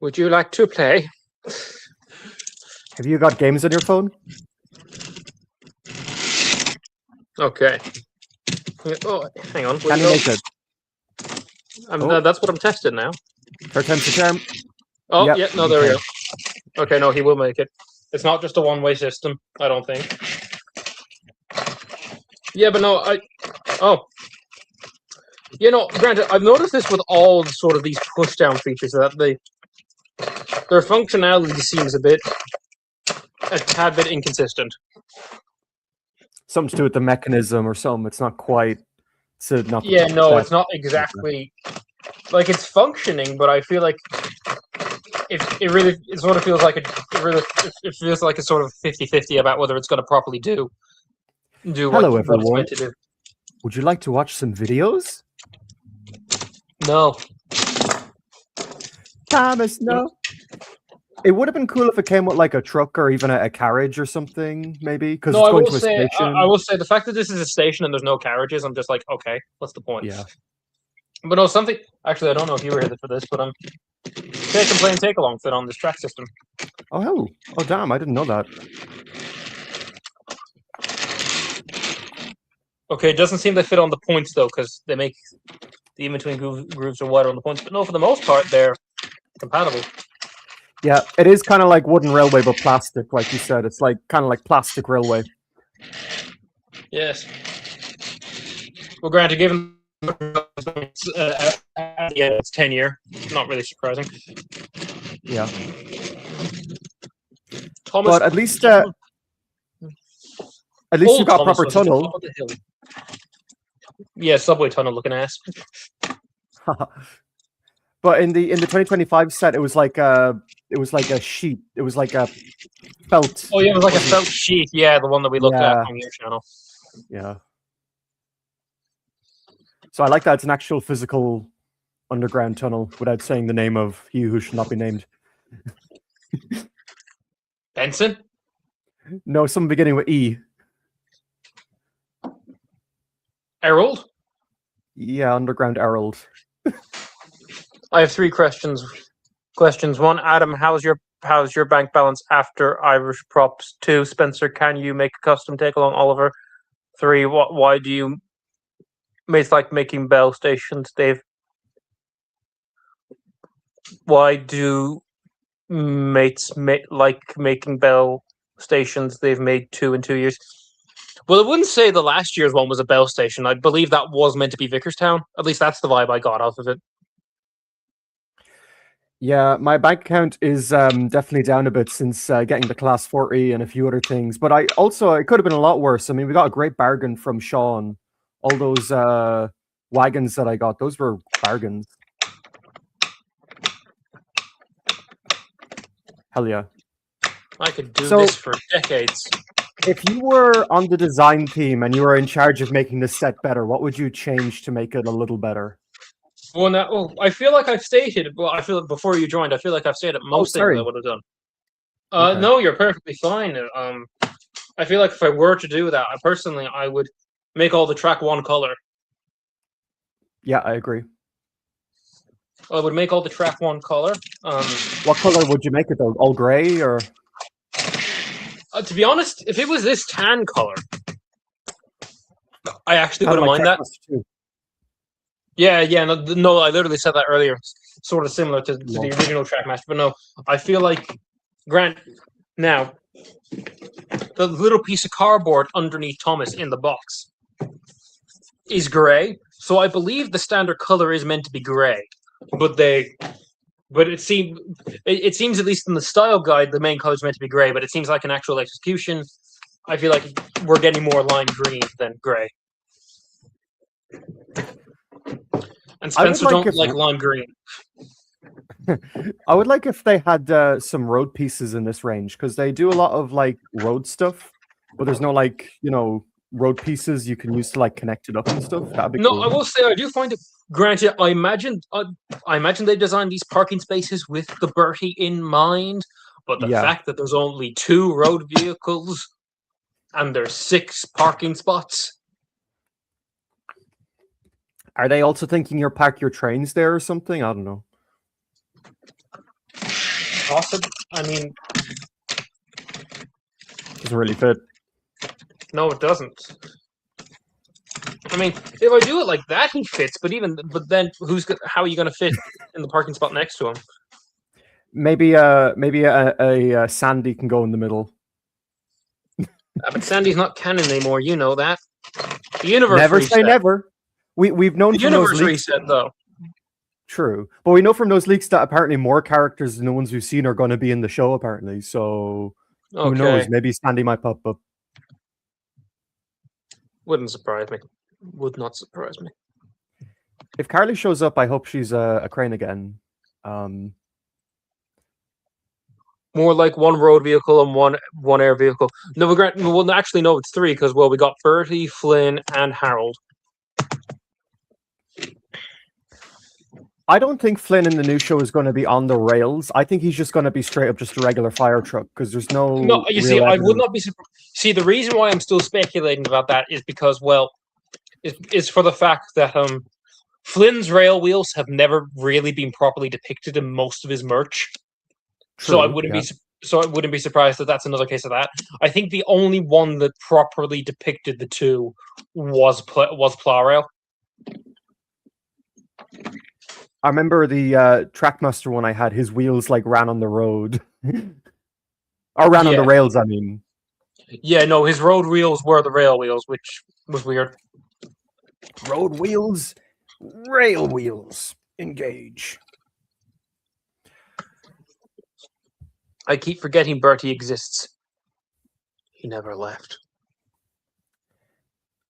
Would you like to play? Have you got games on your phone? Okay. Oh, hang on. Can you make it? That's what I'm testing now. Third time's the charm. Oh, yep. Yeah, no, there we go. Okay, no, he will make it. It's not just a one-way system, I don't think. Yeah, but no, granted, I've noticed this with all sort of these push-down features, that their functionality seems a tad bit inconsistent. Something to do with the mechanism or something. It's not quite. It's not. Yeah, no, it's not exactly. Like, it's functioning, but I feel like it sort of feels like it feels like it's sort of 50-50 about whether it's going to properly do Hello, everyone. what it's meant to do. Would you like to watch some videos? No. Thomas, no. It would have been cool if it came with like a truck or even a carriage or something, maybe. Because no, it's going to a station. I will say the fact that this is a station and there's no carriages, I'm just like, okay, what's the point? Yeah. But no, something. Actually, I don't know if you were here for this, but Take and Play and Take Along fit on this track system. Oh damn! I didn't know that. Okay, it doesn't seem they fit on the points though, because they make the in-between grooves are wider on the points. But no, for the most part, they're compatible. Yeah, it is kind of like wooden railway, but plastic, like you said. It's like kind of like plastic railway. Yes. Well, granted, given it's 10-year, not really surprising. Yeah. Thomas, but at least you got Thomas proper tunnel. Yeah, subway tunnel looking ass. But in the 2025 set, it was like a sheet. It was like a felt. Oh yeah, it was like a felt sheet. Yeah, the one that we looked at on your channel. Yeah. So I like that it's an actual physical underground tunnel without saying the name of he who should not be named. Benson? No, something beginning with E. Errol? Yeah, Underground Herald. I have 3 questions. One, Adam, how's your bank balance after Irish props? 2, Spencer, can you make a custom take along Oliver? 3, why do you mates like making bell stations, Dave? Why do mates like making bell stations? They've made 2 in 2 years. Well, I wouldn't say the last year's one was a bell station. I believe that was meant to be Vickerstown. At least that's the vibe I got off of it. Yeah, my bank account is definitely down a bit since getting the Class 40 and a few other things. But it could have been a lot worse. I mean, we got a great bargain from Sean. All those wagons that I got, those were bargains. Hell yeah. I could do this for decades. If you were on the design team and you were in charge of making the set better, what would you change to make it a little better? Well, I feel like I've stated. Well, I feel like before you joined, I feel like I've stated most things I would have done. Okay. No, you're perfectly fine. I feel like if I were to do that, I would make all the track 1 color. Yeah, I agree. I would make all the track 1 color. What color would you make it though? All gray or? To be honest, if it was this tan color, I actually wouldn't mind that. Too. Yeah, no, I literally said that earlier. Sort of similar to the original Trackmaster, but no, I feel like Grant. Now, the little piece of cardboard underneath Thomas in the box is gray, so I believe the standard color is meant to be gray, but it seems at least in the style guide the main color is meant to be gray, but it seems like an actual execution, I feel like we're getting more lime green than gray. And Spencer don't like lime green. I would like if they had some road pieces in this range, because they do a lot of like road stuff, but there's no road pieces you can use to like connect it up and stuff. That'd be cool. I will say I do find it. Granted, I imagine they designed these parking spaces with the Bertie in mind, but the fact that there's only 2 road vehicles and there's 6 parking spots. Are they also thinking you'll park your trains there or something? I don't know. Possibly. I mean, doesn't really fit. No, it doesn't. I mean, if I do it like that, he fits. But then, how are you going to fit in the parking spot next to him? Maybe a Sandy can go in the middle. But Sandy's not canon anymore. You know that. The universe. Never reset. Say never. We've known the from universe those leaks, reset though. True, but we know from those leaks that apparently more characters than the ones we've seen are going to be in the show. Apparently, so who knows? Maybe Sandy might pop up. Wouldn't surprise me. Would not surprise me. If Carly shows up, I hope she's a crane again. More like 1 road vehicle and one air vehicle. No, well, actually, no, it's 3 because we got Bertie, Flynn, and Harold. I don't think Flynn in the new show is going to be on the rails. I think he's just going to be straight up just a regular fire truck because there's no. No, you see, I would not be surprised. See, the reason why I'm still speculating about that is because, is for the fact that Flynn's rail wheels have never really been properly depicted in most of his merch. True, so I wouldn't be surprised that that's another case of that. I think the only one that properly depicted the 2 was Plow Rail. I remember the Trackmaster one I had. His wheels like ran on the road, or ran on the rails. I mean, yeah, no, his road wheels were the rail wheels, which was weird. Road wheels, rail wheels, engage. I keep forgetting Bertie exists. He never left.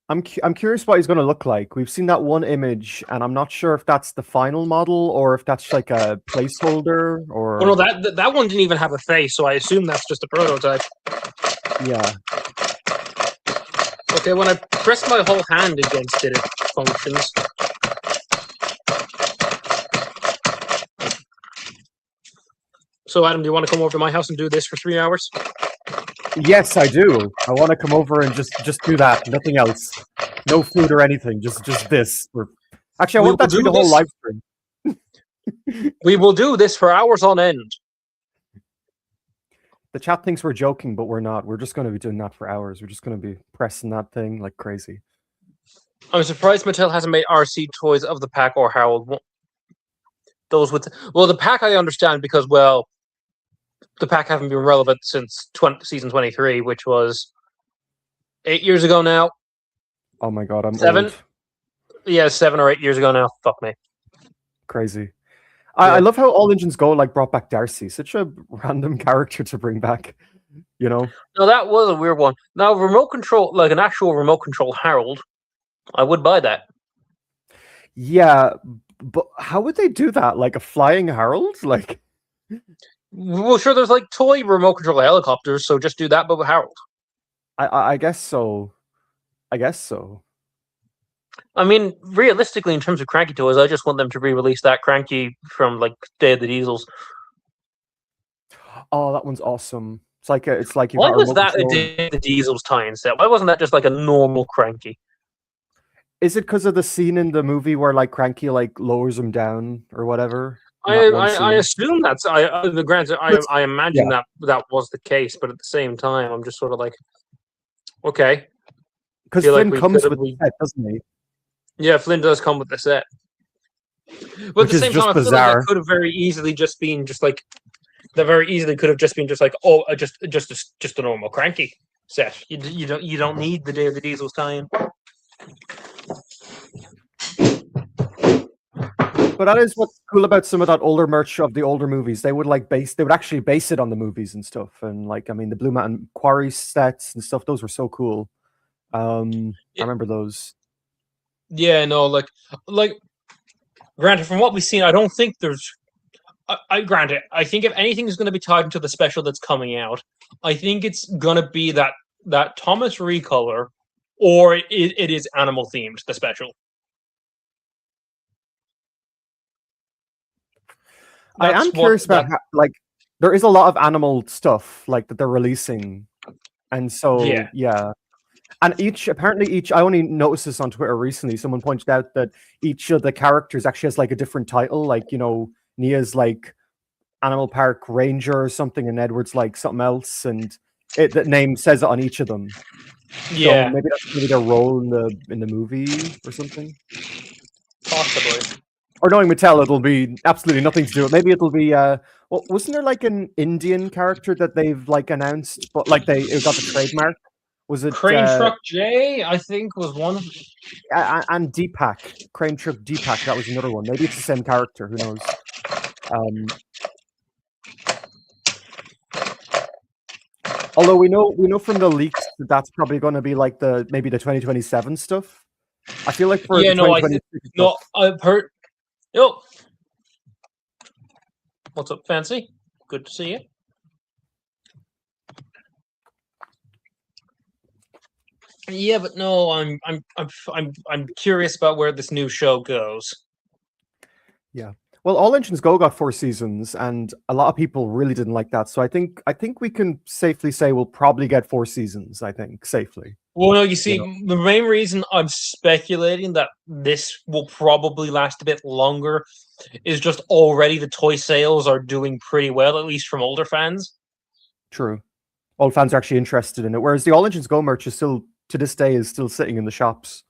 I'm curious what he's going to look like. We've seen that one image, and I'm not sure if that's the final model or if that's like a placeholder or. Oh no, that one didn't even have a face, so I assume that's just a prototype. Yeah. Okay, when I press my whole hand against it, it functions. So, Adam, do you want to come over to my house and do this for 3 hours? Yes, I do. I want to come over and just do that. Nothing else. No food or anything. Just this. Actually, I want that to be the whole live stream. We will do this for hours on end. The chat thinks we're joking, but we're not. We're just going to be doing that for hours. We're just going to be pressing that thing like crazy. I'm surprised Mattel hasn't made RC toys of the pack or Harold. Those with the pack I understand because the pack haven't been relevant since season 23, which was 8 years ago now. Oh my god, I'm 7. Old. Yeah, 7 or 8 years ago now. Fuck me. Crazy. I love how All Engines Go brought back Darcy. Such a random character to bring back, you know? No, that was a weird one. Now, remote control, like an actual remote control Harold, I would buy that. Yeah, but how would they do that? Like a flying Harold? Like, well, sure, there's like toy remote control helicopters, so just do that, but with Harold. I guess so. I guess so. I mean, realistically, in terms of Cranky toys, I just want them to re-release that Cranky from like Day of the Diesels. Oh, that one's awesome. It's like you. Why was that a Day of the Diesels tie-in set? Why wasn't that just like a normal Cranky? Is it because of the scene in the movie where like Cranky like lowers him down or whatever? I assume that's granted. I imagine that was the case, but at the same time, I'm just sort of like, okay, because Flynn comes with the set, doesn't he? Yeah, Flynn does come with the set. But at the same time, I feel like that could have very easily just been just like just a normal Cranky set. You don't need the Day of the Diesels tie-in. But that is what's cool about some of that older merch of the older movies. They would actually base it on the movies and stuff. And like, I mean, the Blue Mountain Quarry sets and stuff, those were so cool. I remember those. Yeah, no, like granted, from what we've seen, I don't think there's granted, I think if anything is going to be tied into the special that's coming out, I think it's going to be that Thomas recolor, or it is animal themed, the special. I am curious about how, like, there is a lot of animal stuff like that they're releasing, and so yeah. And I only noticed this on Twitter recently. Someone pointed out that each of the characters actually has like a different title. Like, you know, Nia's like Animal Park Ranger or something, and Edward's like something else, and the name says it on each of them. Yeah, so maybe that's going to be their role in the movie or something. Possibly. Or knowing Mattel, it'll be absolutely nothing to do with. Maybe it'll be wasn't there like an Indian character that they've like announced, but like it got the trademark? Was it Crane Truck J? I think was one. And Deepak, Crane Truck Deepak. That was another one. Maybe it's the same character. Who knows? Although we know from the leaks that that's probably going to be like maybe the 2027 stuff. I feel like for I've heard. Yo, what's up, Fancy? Good to see you. Yeah, but no, I'm curious about where this new show goes. Yeah. Well, All Engines Go got 4 seasons, and a lot of people really didn't like that. So I think we can safely say we'll probably get 4 seasons. I think safely. Well, no, you see, the main reason I'm speculating that this will probably last a bit longer is just already the toy sales are doing pretty well, at least from older fans. True. Old fans are actually interested in it, whereas the All Engines Go merch is still, to this day, is still sitting in the shops.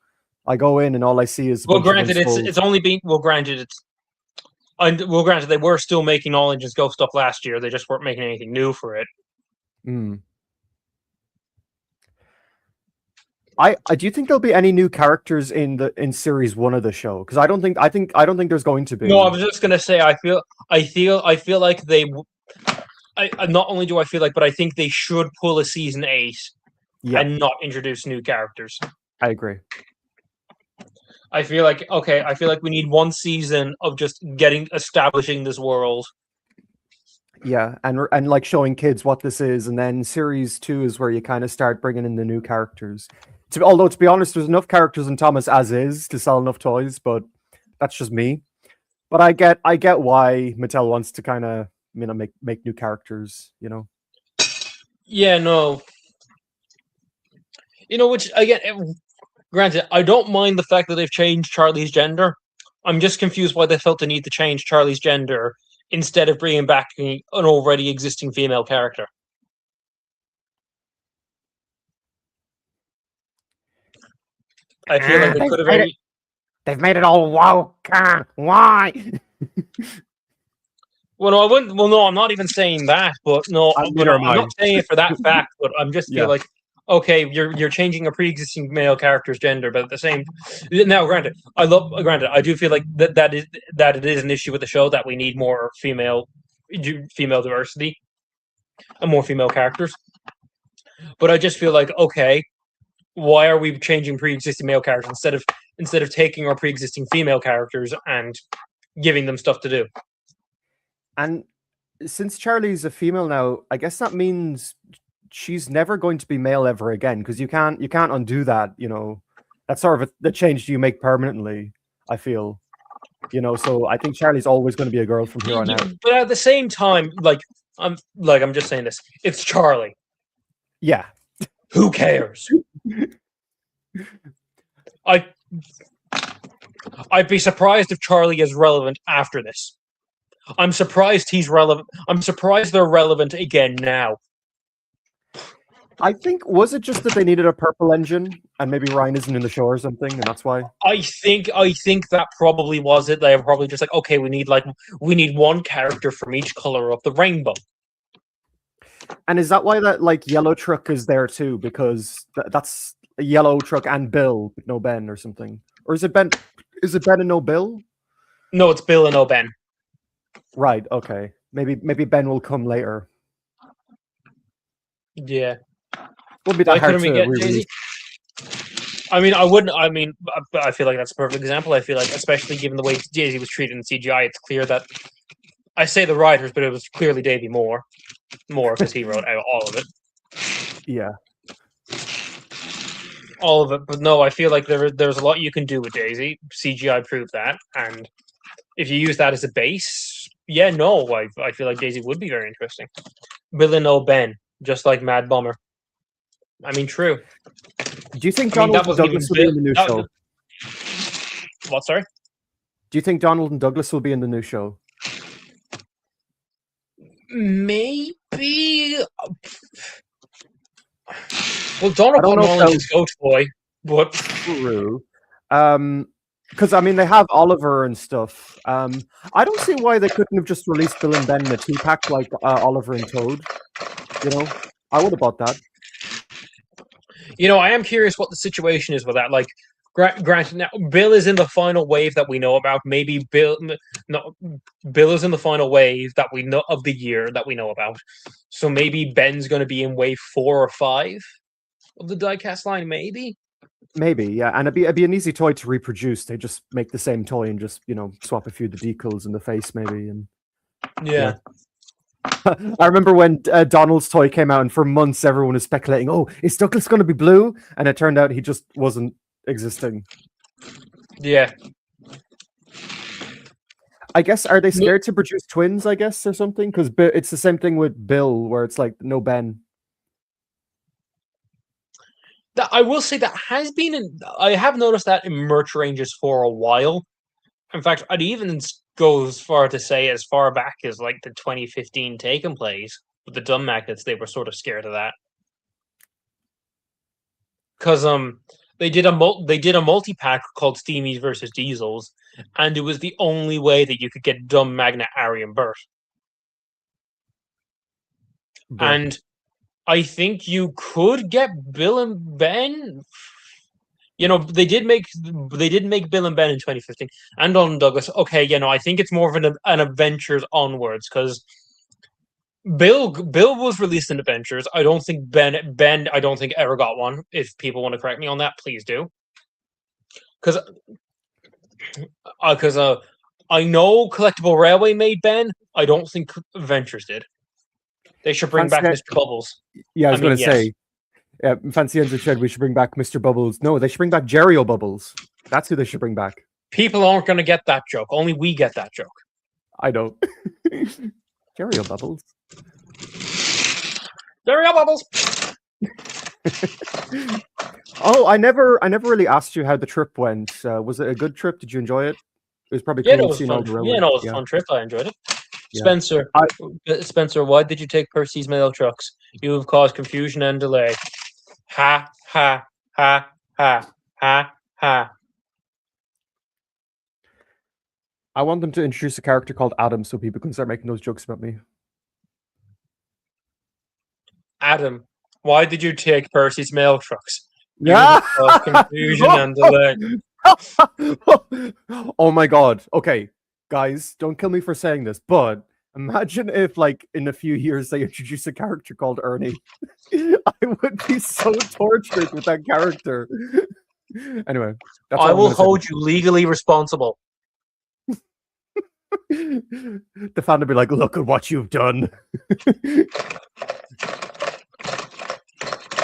I go in and all I see is... Well, granted, it's only been... Well, granted, granted, they were still making All Engines Go stuff last year. They just weren't making anything new for it. Do you think there'll be any new characters in series 1 of the show? Because I don't think there's going to be. No, I was just gonna say I feel like they. Not only do I feel like, but I think they should pull a season 8 and not introduce new characters. I agree. I feel like we need 1 season of just establishing this world. Yeah, and like showing kids what this is, and then series 2 is where you kind of start bringing in the new characters. Although to be honest, there's enough characters in Thomas as is to sell enough toys, but that's just me. But I get why Mattel wants to kind of make new characters. Yeah, no. Which again, granted, I don't mind the fact that they've changed Charlie's gender. I'm just confused why they felt the need to change Charlie's gender instead of bringing back an already existing female character. I feel like they could have. They've made it all woke. Why? Well, no, I wouldn't. Well, no, I'm not even saying that. But no, I'm not saying it for that fact. But I'm just feel like, okay, you're changing a pre-existing male character's gender, but at the same. Now, granted, I do feel like that it is an issue with the show that we need more female diversity and more female characters. But I just feel like, okay, why are we changing pre-existing male characters instead of taking our pre-existing female characters and giving them stuff to do? And since Charlie's a female now, I guess that means she's never going to be male ever again, because you can't undo that. That's sort of the change you make permanently. I feel, So I think Charlie's always going to be a girl from here on out. But at the same time, I'm just saying this. It's Charlie. Yeah. Who cares? I'd be surprised if Charlie is relevant after this. I'm surprised he's relevant. I'm surprised they're relevant again now. I think, was it just that they needed a purple engine and maybe Ryan isn't in the show or something, and that's why? I think that probably was it. They were probably just like, okay, we need one character from each color of the rainbow. And is that why that yellow truck is there too? Because that's a yellow truck and Bill, but no Ben or something. Or is it Ben? Is it Ben and no Bill? No, it's Bill and no Ben. Right. Okay. Maybe Ben will come later. Yeah. Would be that hard to release. I mean, I wouldn't. I mean, I feel like that's a perfect example. I feel like, especially given the way Daisy was treated in CGI, it's clear that I say the writers, but it was clearly Davey Moore because he wrote out all of it. Yeah. All of it, but no, I feel like there's a lot you can do with Daisy. CGI proved that, and if you use that as a base, I feel like Daisy would be very interesting. Bill and no Ben, just like Mad Bomber. I mean, true. Do you think Donald and Douglas will be in the new show? What, sorry? Do you think Donald and Douglas will be in the new show? Maybe. Well, Donald Mullen is Goat Boy, but true. Because I mean, they have Oliver and stuff. I don't see why they couldn't have just released Bill and Ben in a 2-pack like Oliver and Toad. I would have bought that. I am curious what the situation is with that. Like, granted, now Bill is in the final wave that we know about. Maybe Bill is in the final wave that we know of the year that we know about. So maybe Ben's going to be in wave 4 or 5 of the diecast line. Maybe, yeah, and it'd be an easy toy to reproduce. They just make the same toy and just swap a few of the decals in the face, maybe, and yeah. I remember when Donald's toy came out, and for months everyone was speculating, "Oh, is Douglas going to be blue?" And it turned out he just wasn't existing. Yeah. I guess, are they scared to produce twins? I guess, or something, because it's the same thing with Bill, where it's like no Ben. I will say that has been. I have noticed that in merch ranges for a while. In fact, I'd even go as far to say as far back as like the 2015 Take and Plays with the dumb magnets. They were sort of scared of that because they did a multi-pack called Steamies versus Diesels, and it was the only way that you could get dumb magnet Ari and Bert. And I think you could get Bill and Ben. They did make Bill and Ben in 2015 and Donald Douglas. Okay, I think it's more of an Adventures onwards, because Bill was released in Adventures. I don't think Ben I don't think ever got one. If people want to correct me on that, please do. Because I know Collectible Railway made Ben. I don't think Adventures did. They should bring back Mr. Bubbles. Yeah, I was going to say. Yeah, Fancy Enzo said we should bring back Mr. Bubbles. No, they should bring back Jerry Bubbles. That's who they should bring back. People aren't going to get that joke. Only we get that joke. I don't. Cheerio bubbles. There are bubbles. Oh, I never really asked you how the trip went. Was it a good trip? Did you enjoy it? It was probably Yeah, cool it was seeing all fun. the railway. Yeah, no, it was a Yeah, fun trip. I enjoyed it. yeah. Spencer, I- Spencer, why did you take Percy's mail trucks? You have caused confusion and delay. Ha ha ha ha ha ha. I want them to introduce a character called Adam so people can start making those jokes about me. Adam, why did you take Percy's mail trucks? You Yeah. have caused confusion and delay. Oh my god. Okay, guys, don't kill me for saying this, but imagine if, like, in a few years they introduce a character called Ernie. I would be so tortured with that character. Anyway, that's all I I'm will gonna say. hold you legally responsible. The fan would be like, "Look at what you've done."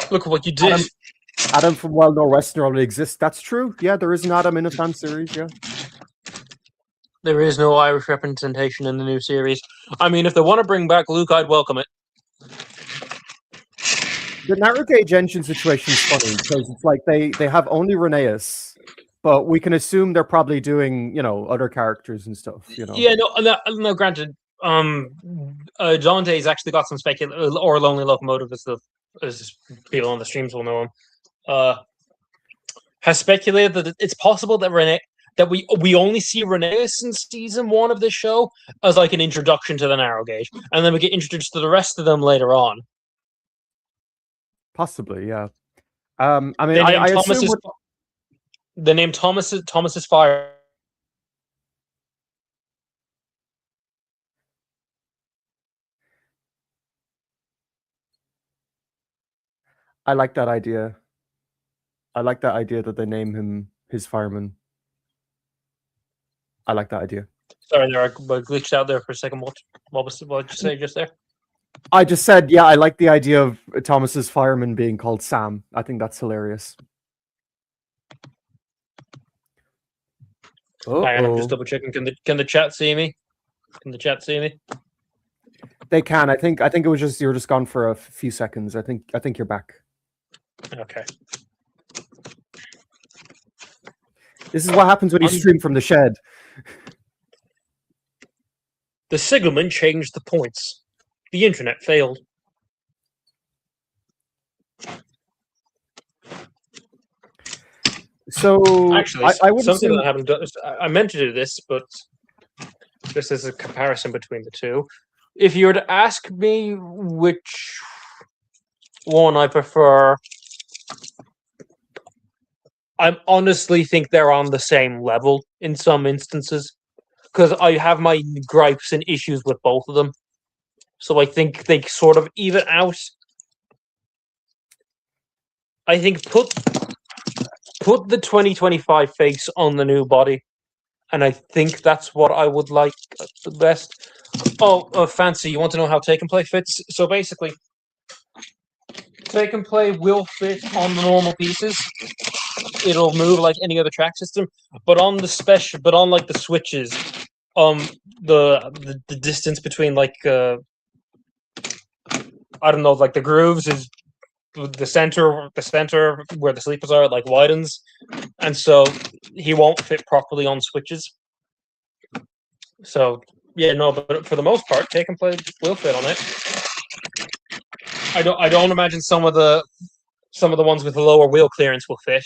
Look at what you did. Adam from Wild Northwestern already exists. That's true. Yeah, there is an Adam in a fan series. Yeah. There is no Irish representation in the new series. I mean, if they want to bring back Luke, I'd welcome it. The narrow gauge engine situation is funny because it's like they have only Rheneas, but we can assume they're probably doing, you know, other characters and stuff. You know. Yeah, no. Granted, Dante's actually got some or Lonely Locomotive as people on the streams will know him. Has speculated that it's possible that we only see Rheneas in season 1 of this show as like an introduction to the narrow gauge, and then we get introduced to the rest of them later on. Possibly, yeah. I mean, I assume the name Thomas's Fire. I like that idea. I like that idea that they name him his fireman. I like that idea. Sorry, I glitched out there for a second. What did you say just there? I just said, yeah, I like the idea of Thomas's fireman being called Sam. I think that's hilarious. I'm just double checking. Can the chat see me? Can the chat see me? They can. I think it was just you're just gone for a few seconds. I think you're back. Okay. This is what happens when you stream from the shed. The signalman changed the points. The internet failed. So actually, I would something assume... that I haven't done. I meant to do this, but just as a comparison between the two, if you were to ask me which one I prefer, I honestly think they're on the same level in some instances, because I have my gripes and issues with both of them. So I think they sort of even out. I think put the 2025 face on the new body, and I think that's what I would like the best. Oh, Fancy, you want to know how Take and Play fits? So basically, Take and Play will fit on the normal pieces. It'll move like any other track system, but on the like the switches, the distance between like I don't know, like the grooves is the center where the sleepers are like widens, and so he won't fit properly on switches. So yeah, no, but for the most part, Take and Play will fit on it. I don't imagine some of the ones with lower wheel clearance will fit,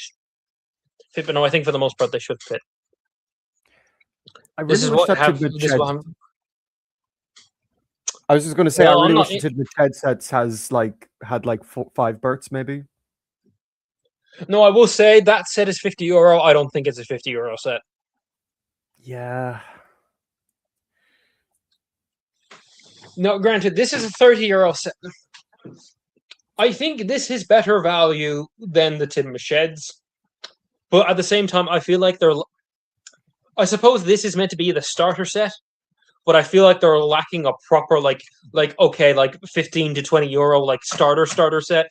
but no, I think for the most part they should fit. I was just going to say, well, I really wish the Tidmouth headsets had like 5 Berts, maybe. No, I will say that set is €50. I don't think it's a €50 set. Yeah. No, granted, this is a €30 set. I think this is better value than the Tidmouth sheds, but at the same time, I feel like I suppose this is meant to be the starter set, but I feel like they're lacking a proper like 15 to €20 like starter set.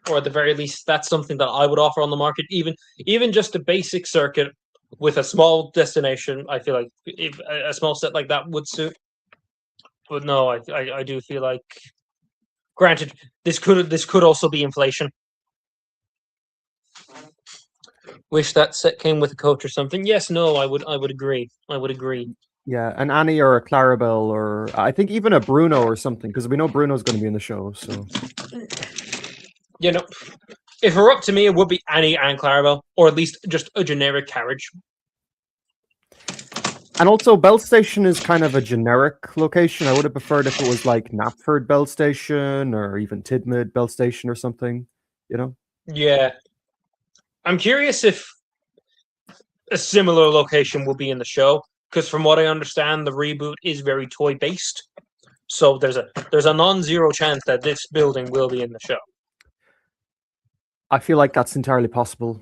Or at the very least, that's something that I would offer on the market. Even just a basic circuit with a small destination, I feel like if a small set like that would suit. But no, I do feel like, granted, this could also be inflation. Wish that set came with a coach or something. Yes, no, I would agree. I would agree. Yeah, an Annie or a Clarabelle, or I think even a Bruno or something, because we know Bruno's going to be in the show. So, You know, if it were up to me, it would be Annie and Clarabelle, or at least just a generic carriage. and also Bell Station is kind of a generic location. I would have preferred if it was like Knapford Bell Station or even Tidmouth Bell Station or something. You know? Yeah, I'm curious if a similar location will be in the show, because from what I understand, the reboot is very toy based. So there's a non-zero chance that this building will be in the show. I feel like that's entirely possible.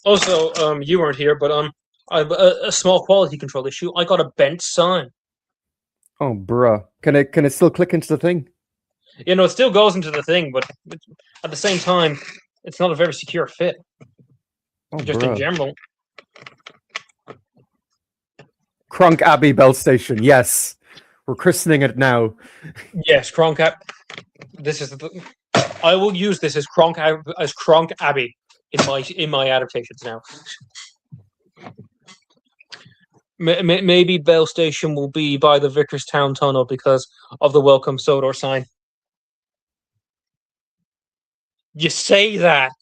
Also, you weren't here, but I have a small quality control issue. I got a bent sign. Oh, bruh. Can it still click into the thing? You know, it still goes into the thing, but at the same time, it's not a very secure fit. Oh, Just in bruh. general. Kronk Abbey Bell Station. Yes, we're christening it now. Yes, Kronk Abbey. This is the. I will use this as Kronk Abbey in my adaptations now. Maybe Bell Station will be by the Vickerstown Tunnel because of the Welcome Sodor sign. You say that.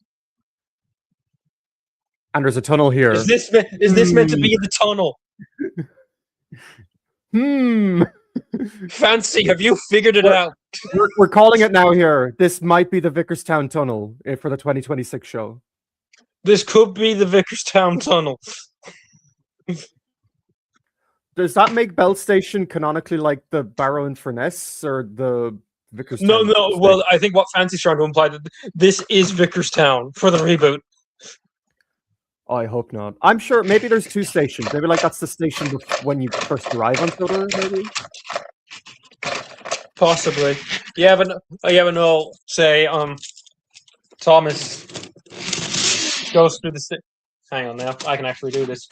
And there's a tunnel here. Is this meant to be the tunnel? Fancy, have you figured it out? We're calling it now here. This might be the Vickerstown Tunnel for the 2026 show. This could be the Vickerstown Tunnel. Does that make Bell Station canonically like the Barrow and Furness or the Vickerstown? No. Station? Well, I think what Fancy's trying to imply that this is Vickerstown for the reboot. Oh, I hope not. I'm sure maybe there's two stations. Maybe like that's the station when you first arrive on Sodor, maybe? Possibly. Yeah, but no. Say, Thomas goes through the. Hang on now. I can actually do this.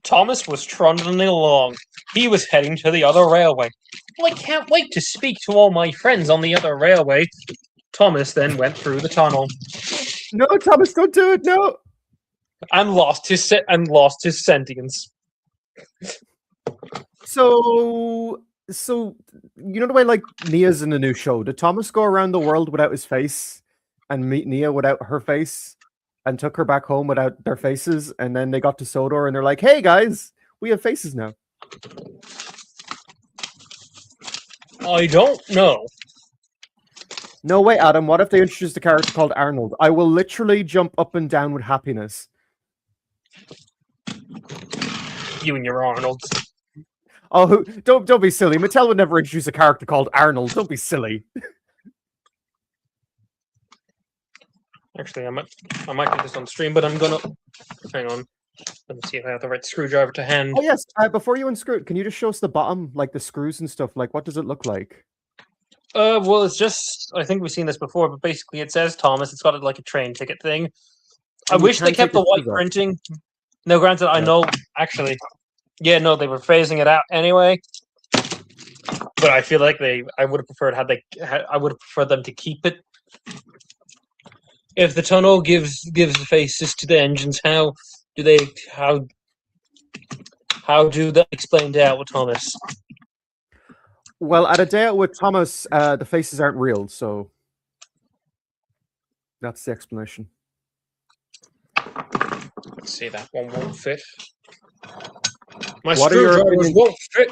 Thomas was trundling along. He was heading to the other railway. Well, I can't wait to speak to all my friends on the other railway. Thomas then went through the tunnel. No, Thomas, don't do it. No. And lost his sentience. So you know the way like Nia's in the new show. Did Thomas go around the world without his face and meet Nia without her face and took her back home without their faces? And then they got to Sodor and they're like, "Hey guys, we have faces now." I don't know. No way, Adam. What if they introduced a character called Arnold? I will literally jump up and down with happiness. You and your Arnolds. Oh, don't be silly. Mattel would never introduce a character called Arnold. Don't be silly. Actually, I might do this on stream, but I'm gonna hang on. Let me see if I have the right screwdriver to hand. Oh yes. Before you unscrew it, can you just show us the bottom, like the screws and stuff? Like, what does it look like? Well, it's just, I think we've seen this before, but basically it says Thomas. It's got like a train ticket thing. I wish they kept the white printing. No, granted, I know, actually. Yeah, no, they were phasing it out anyway. But I feel like I would have preferred I would have preferred them to keep it. If the tunnel gives the faces to the engines, how do they explain that with Thomas? Well, at a day out with Thomas, the faces aren't real, so that's the explanation. Let's see, that one won't fit. My screwdrivers won't fit.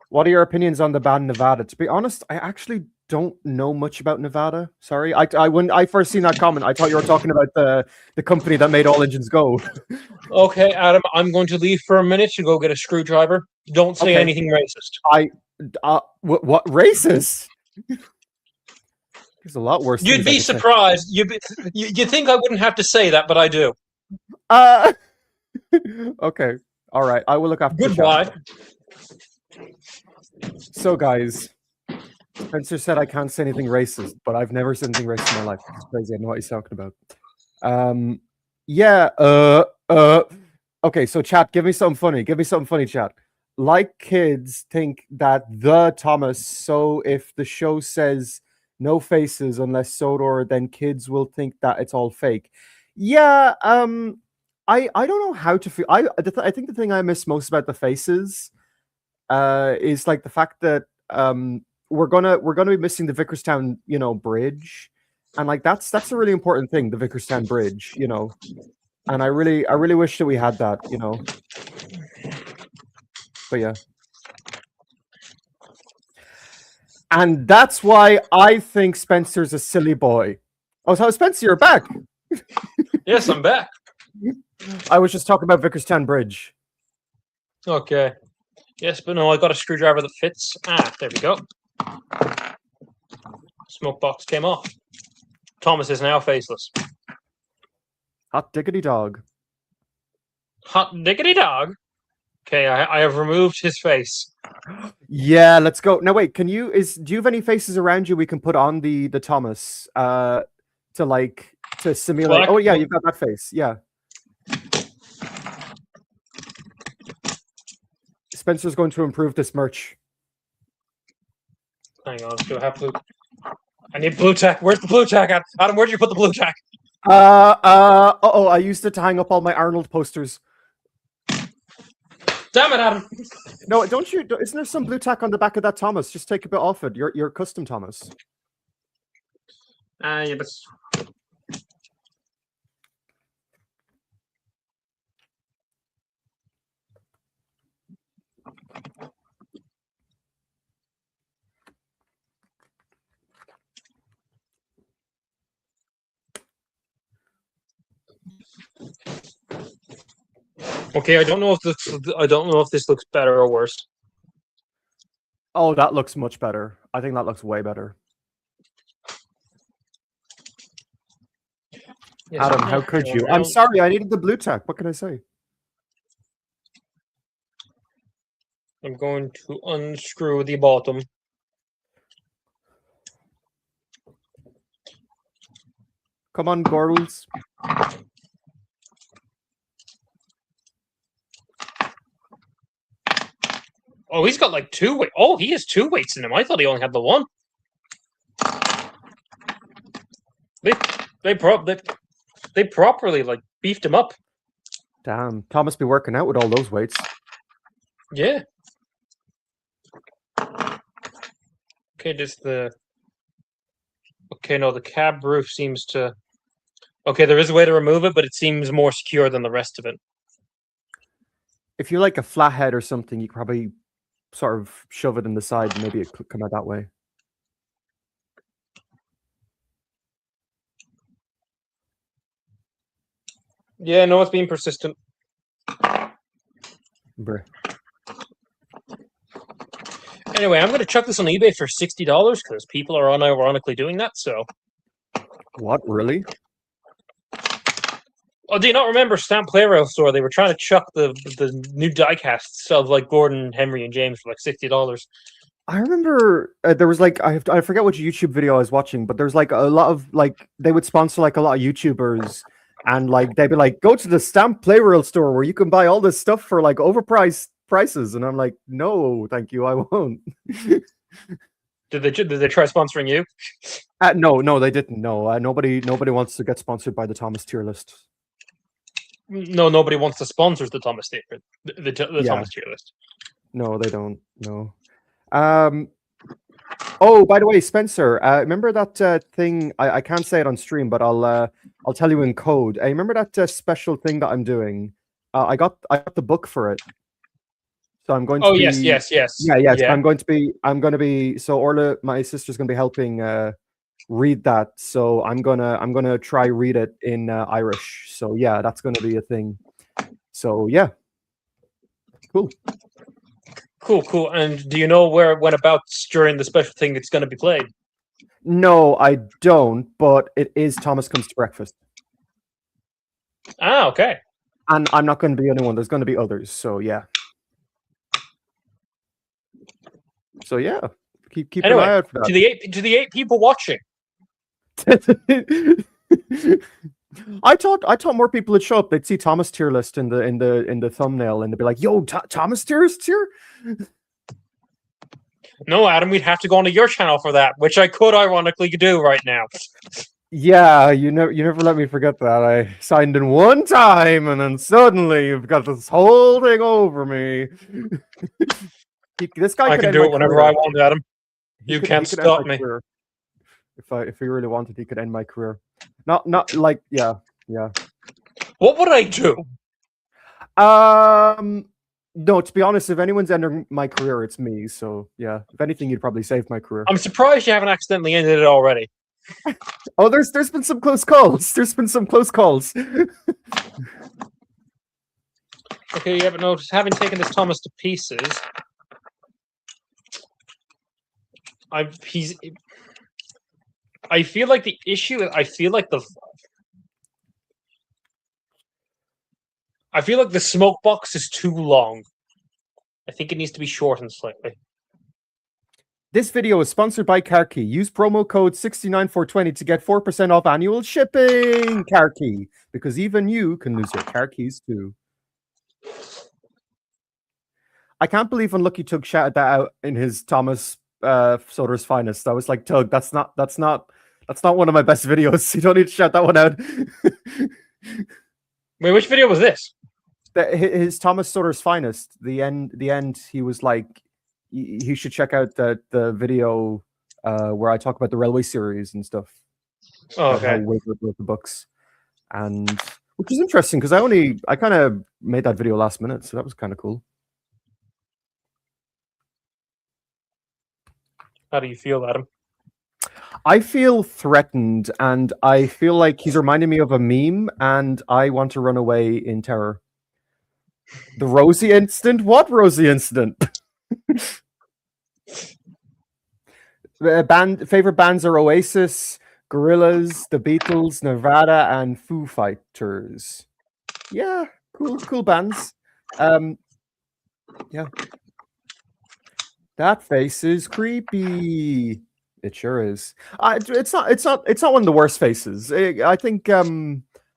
What are your opinions on the band Nevada? To be honest, I actually don't know much about Nevada. Sorry, when I first seen that comment, I thought you were talking about the company that made All Engines Go. Okay, Adam, I'm going to leave for a minute to go get a screwdriver. Don't say anything racist. What racist? There's a lot worse. You'd be surprised. You think I wouldn't have to say that, but I do. Okay. All right. I will look after. Goodbye. So, guys, Spencer said I can't say anything racist, but I've never said anything racist in my life. It's crazy. I know what he's talking about. Yeah. Okay, so chat, give me something funny. Give me something funny, chat. Like kids think that the Thomas, so if the show says no faces unless Sodor, then kids will think that it's all fake. Yeah, I don't know how to feel. I think the thing I miss most about the faces is like the fact that we're gonna be missing the Vickerstown, bridge. And like that's a really important thing, the Vickerstown Bridge, and I really wish that we had that, But yeah. And that's why I think Spencer's a silly boy. Oh, so Spencer, you're back. Yes, I'm back. I was just talking about Vickerstown Bridge. Okay. Yes, but no, I got a screwdriver that fits. There we go. Smoke box came off. Thomas is now faceless. Hot diggity dog. Hot diggity dog. Okay, I have removed his face. Yeah, let's go. Now wait, do you have any faces around you we can put on the Thomas to simulate? Black. Oh yeah, you've got that face. Yeah. Spencer's going to improve this merch. Hang on, do I have blue? I need blue tack. Where's the blue tack at? Adam, where'd you put the blue tack? I used it to hang up all my Arnold posters. Damn it, Adam. No, isn't there some blue tack on the back of that Thomas? Just take a bit off it. Your custom Thomas. Yeah, but... Okay, I don't know if this looks better or worse. Oh, that looks much better. I think that looks way better. Yes, Adam, how could you? I'm sorry, I needed the blue tack. What can I say? I'm going to unscrew the bottom. Come on, girls. Oh, he's got like 2 weights. Oh, he has 2 weights in him. I thought he only had the 1. They properly like beefed him up. Damn, Thomas be working out with all those weights. Yeah. Okay, just the... Okay, no, the cab roof seems to... Okay, there is a way to remove it, but it seems more secure than the rest of it. If you like a flathead or something, you could probably sort of shove it in the side and maybe it could come out that way. Yeah, no, it's being persistent. Bruh. Anyway, I'm going to chuck this on eBay for $60 because people are unironically doing that, so... What, really? Oh, do you not remember Stamp Playroom Store? They were trying to chuck the new die-casts of like Gordon, Henry, and James for like $60. I remember there was like I forget which YouTube video I was watching, but there's like a lot of like they would sponsor like a lot of YouTubers, and like they'd be like, go to the Stamp Playroom Store where you can buy all this stuff for like overpriced prices, and I'm like, no, thank you, I won't. Did they try sponsoring you? No, they didn't. No, nobody wants to get sponsored by the Thomas tier list. No, nobody wants to sponsor the Thomas tier, the Thomas tier list. No, they don't. No. Oh, by the way, Spencer, remember that thing? I can't say it on stream, but I'll tell you in code. I remember that special thing that I'm doing. I got the book for it, so I'm going to. Oh yes. Yeah. I'm going to be. So Orla, my sister's going to be helping read that. So I'm gonna try read it in Irish. So yeah, that's going to be a thing. So yeah, cool. Cool. And do you know when about during the special thing it's going to be played? No, I don't, but it is Thomas Comes to Breakfast. Ah, okay. And I'm not going to be the only one. There's going to be others, so yeah. So yeah, keep an Anyway, eye out for to that. the eight people watching, I thought more people would show up. They'd see Thomas tier list in the thumbnail, and they'd be like, "Yo, Thomas tier list here." no, Adam, we'd have to go onto your channel for that, which I could ironically do right now. Yeah, you never let me forget that. I signed in one time, and then suddenly you've got this whole thing over me. This guy I could can end do my it whenever career. I want, Adam. He You could- can't he could end stop my me. career. If he really wanted, he could end my career. Not like yeah. What would I do? No, to be honest, if anyone's ending my career, it's me. So yeah, if anything, you'd probably save my career. I'm surprised you haven't accidentally ended it already. Oh, there's been some close calls. There's been some close calls. Okay, yeah, but no, just having taken this Thomas to pieces, I feel like the issue. I feel like the smoke box is too long. I think it needs to be shortened slightly. This video is sponsored by CarKey. Use promo code 69420 to get 4% off annual shipping. CarKey, because even you can lose your car keys too. I can't believe Unlucky Tug shouted that out in his Thomas Soder's Finest. I was like, Tug, that's not one of my best videos. You don't need to shout that one out. Wait, which video was this? His Thomas Soder's Finest. The end. He was like, he should check out the video where I talk about the Railway series and stuff. Oh, okay. How Wayward wrote the books, and which is interesting because I kind of made that video last minute, so that was kind of cool. How do you feel, Adam? I feel threatened, and I feel like he's reminding me of a meme, and I want to run away in terror. The Rosie incident? What Rosie incident? Favorite bands are Oasis, Gorillaz, The Beatles, Nirvana, and Foo Fighters. Yeah, cool bands. Yeah. That face is creepy. It sure is. It's not one of the worst faces. I think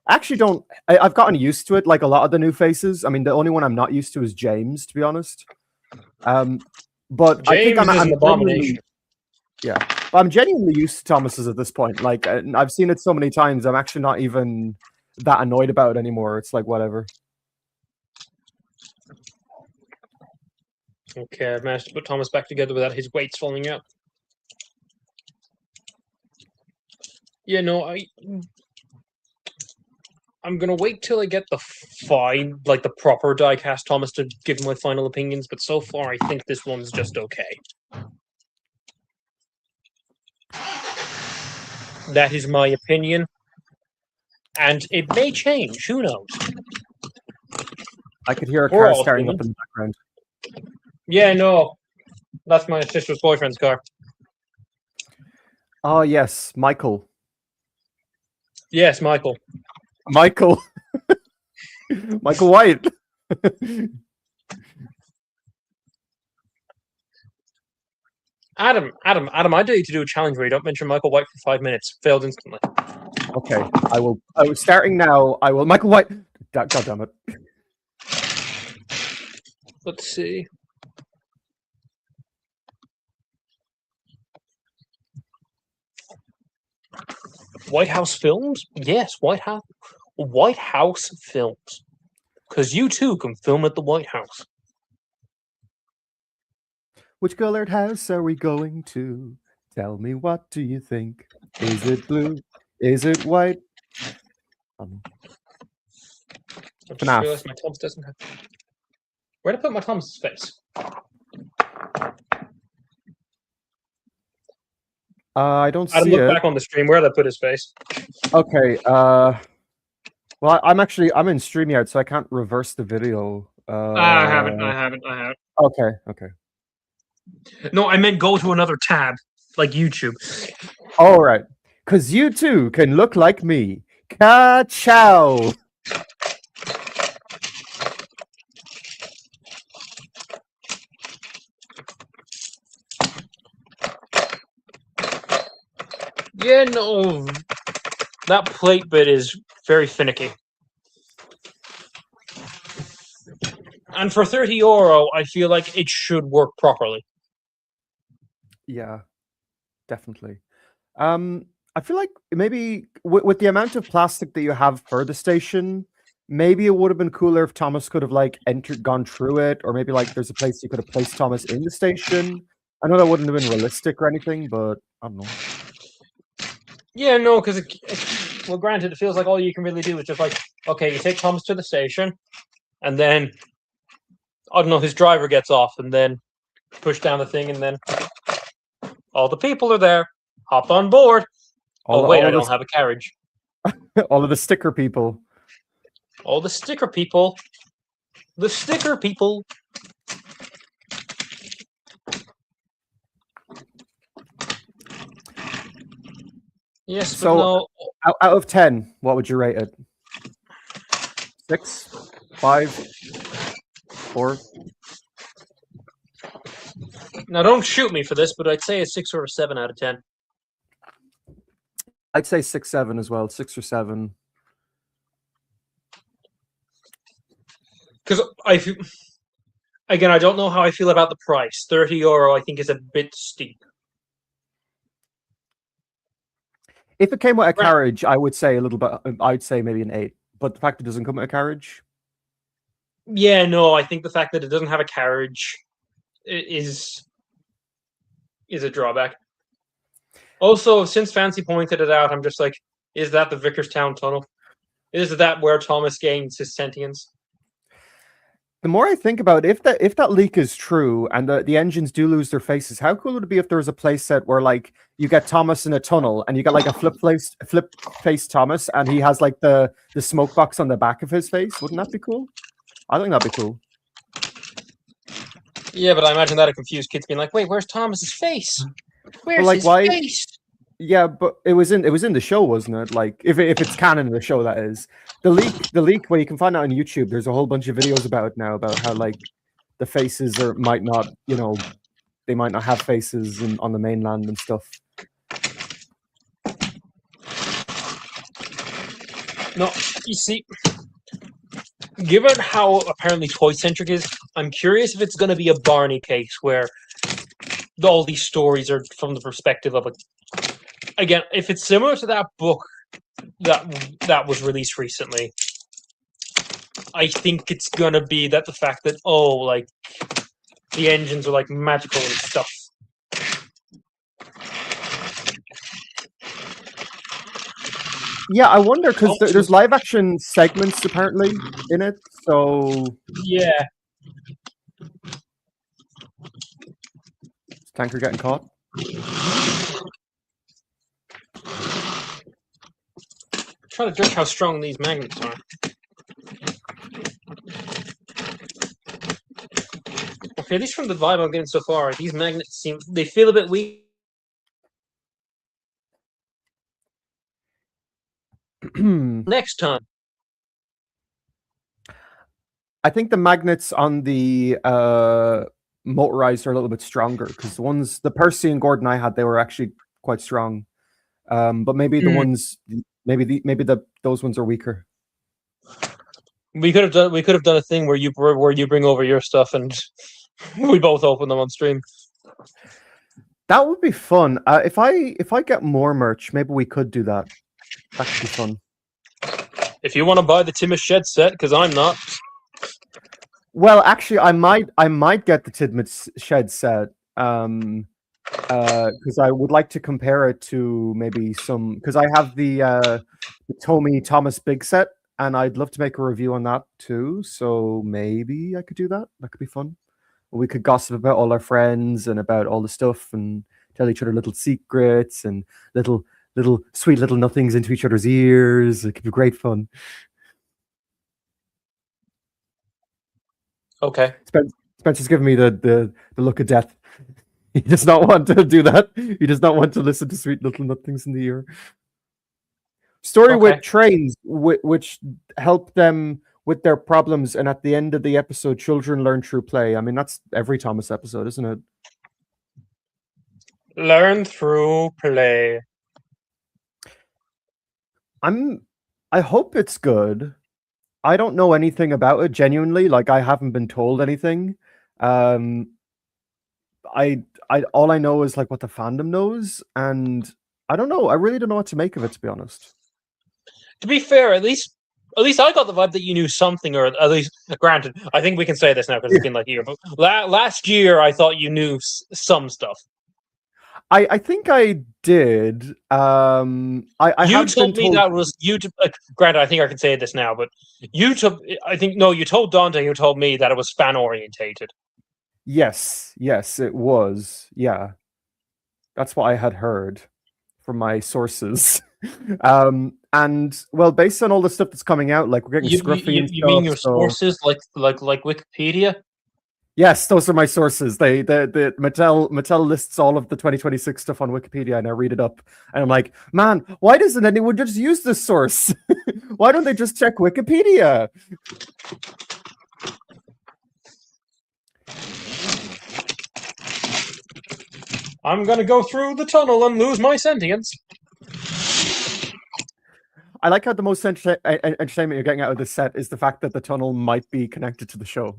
actually don't. I've gotten used to it. Like a lot of the new faces. I mean, the only one I'm not used to is James, to be honest. But James I think is an abomination. Yeah, but I'm genuinely used to Thomas's at this point. Like I've seen it so many times. I'm actually not even that annoyed about it anymore. It's like whatever. Okay, I've managed to put Thomas back together without his weights falling out. Yeah, no, I'm gonna wait till I get the the proper diecast Thomas to give my final opinions. But so far, I think this one's just okay. That is my opinion, and it may change. Who knows? I could hear a We're car all starting human. up in the background. Yeah, no, that's my sister's boyfriend's car. Oh yes, Michael. Yes, Michael. Michael White. Adam, I dare you to do a challenge where you don't mention Michael White for 5 minutes. Failed instantly. Okay, I will. Starting now, I will. Michael White. God damn it. Let's see. White House Films? Yes, White House Films. Because you too can film at the White House. Which colored house are we going to? Tell me, what do you think? Is it blue? Is it white? I just FNAF. realized my Thomas doesn't have. Where did I put my Thomas's face? I don't Adam, see look it. back on the stream. Where did I put his face? Okay. Well, I'm in StreamYard, so I can't reverse the video. I haven't. Okay. No, I meant go to another tab, like YouTube. All right. Because you too can look like me. Ka-chow. Yeah, no, that plate bit is very finicky. And for €30, I feel like it should work properly. Yeah, definitely. I feel like maybe with the amount of plastic that you have for the station, maybe it would have been cooler if Thomas could have like gone through it, or maybe like there's a place you could have placed Thomas in the station. I know that wouldn't have been realistic or anything, but I don't know. Yeah, no, because well, granted, it feels like all you can really do is just like, okay, you take Thomas to the station, and then I don't know, his driver gets off, and then push down the thing, and then all the people are there, hop on board. I don't have a carriage. All of the sticker people. All the sticker people. The sticker people. Yes, but So no. out of 10, what would you rate it? 6, 5, 4? Now, don't shoot me for this, but I'd say a 6 or a 7 out of 10. I'd say 6, 7 as well. 6 or 7. Because again, I don't know how I feel about the price. €30, I think, is a bit steep. If it came with a carriage, I would say a little bit. I'd say maybe an 8. But the fact it doesn't come with a carriage. Yeah, no, I think the fact that it doesn't have a carriage is a drawback. Also, since Fancy pointed it out, I'm just like, is that the Vickerstown Tunnel? Is that where Thomas gains his sentience? The more I think about it, if that leak is true and the engines do lose their faces, how cool would it be if there was a place set where like you get Thomas in a tunnel and you got like a flip face Thomas and he has like the smoke box on the back of his face? Wouldn't that be cool? I think that'd be cool. Yeah, but I imagine that'd confuse kids being like, "Wait, where's Thomas's face? Where's his face?" Yeah, but it was in the show, wasn't it? Like if it's canon in the show, that is. The leak where you can find out on YouTube, there's a whole bunch of videos about it now about how like the faces might not, they might not have faces on the mainland and stuff. No, you see, given how apparently toy-centric is, I'm curious if it's going to be a Barney case where all these stories are from the perspective of again, if it's similar to that book that was released recently, I think it's gonna be that the fact that like the engines are like magical and stuff. Yeah, I wonder because there's live action segments apparently in it. So yeah, is Tanker getting caught? Trying to judge how strong these magnets are. Okay, at least from the vibe I'm getting so far, these magnets they feel a bit weak. Next time. I think the magnets on the motorized are a little bit stronger because the Percy and Gordon I had, they were actually quite strong. But maybe the ones, those ones are weaker. We could have done a thing where you bring over your stuff and we both open them on stream. That would be fun. If I get more merch, maybe we could do that. That could be fun. If you want to buy the Timus Shed set, because I'm not. Well, actually, I might get the Timus Shed set. Because I would like to compare it to maybe because I have the Tomy Thomas Big set, and I'd love to make a review on that too. So maybe I could do that. That could be fun. We could gossip about all our friends and about all the stuff, and tell each other little secrets and little sweet little nothings into each other's ears. It could be great fun. Okay. Spencer's giving me the look of death. He does not want to do that. He does not want to listen to sweet little nothings in the ear. Story with trains, which help them with their problems, and at the end of the episode, children learn through play. I mean, that's every Thomas episode, isn't it? Learn through play. I hope it's good. I don't know anything about it genuinely. Like I haven't been told anything. Um, I all I know is like what the fandom knows, and I don't know. I really don't know what to make of it, to be honest. To be fair, at least I got the vibe that you knew something, or at least, granted, I think we can say this now because it's been like a year. But last year, I thought you knew some stuff. I think I did. I You have been told me told. that was you. Granted, I think I can say this now, but you told. I think no, you told Dante. You told me that it was fan orientated. Yes, yes, it was. Yeah, that's what I had heard from my sources. And well, based on all the stuff that's coming out, like we're getting Scruffy and You mean stuff. your So sources like Wikipedia? yes, those are my sources. The Mattel lists all of the 2026 stuff on Wikipedia, and I read it up, and I'm like, man, why doesn't anyone just use this source? Why don't they just check Wikipedia? I'm gonna go through the tunnel and lose my sentience. I like how the most entertainment you're getting out of this set is the fact that the tunnel might be connected to the show.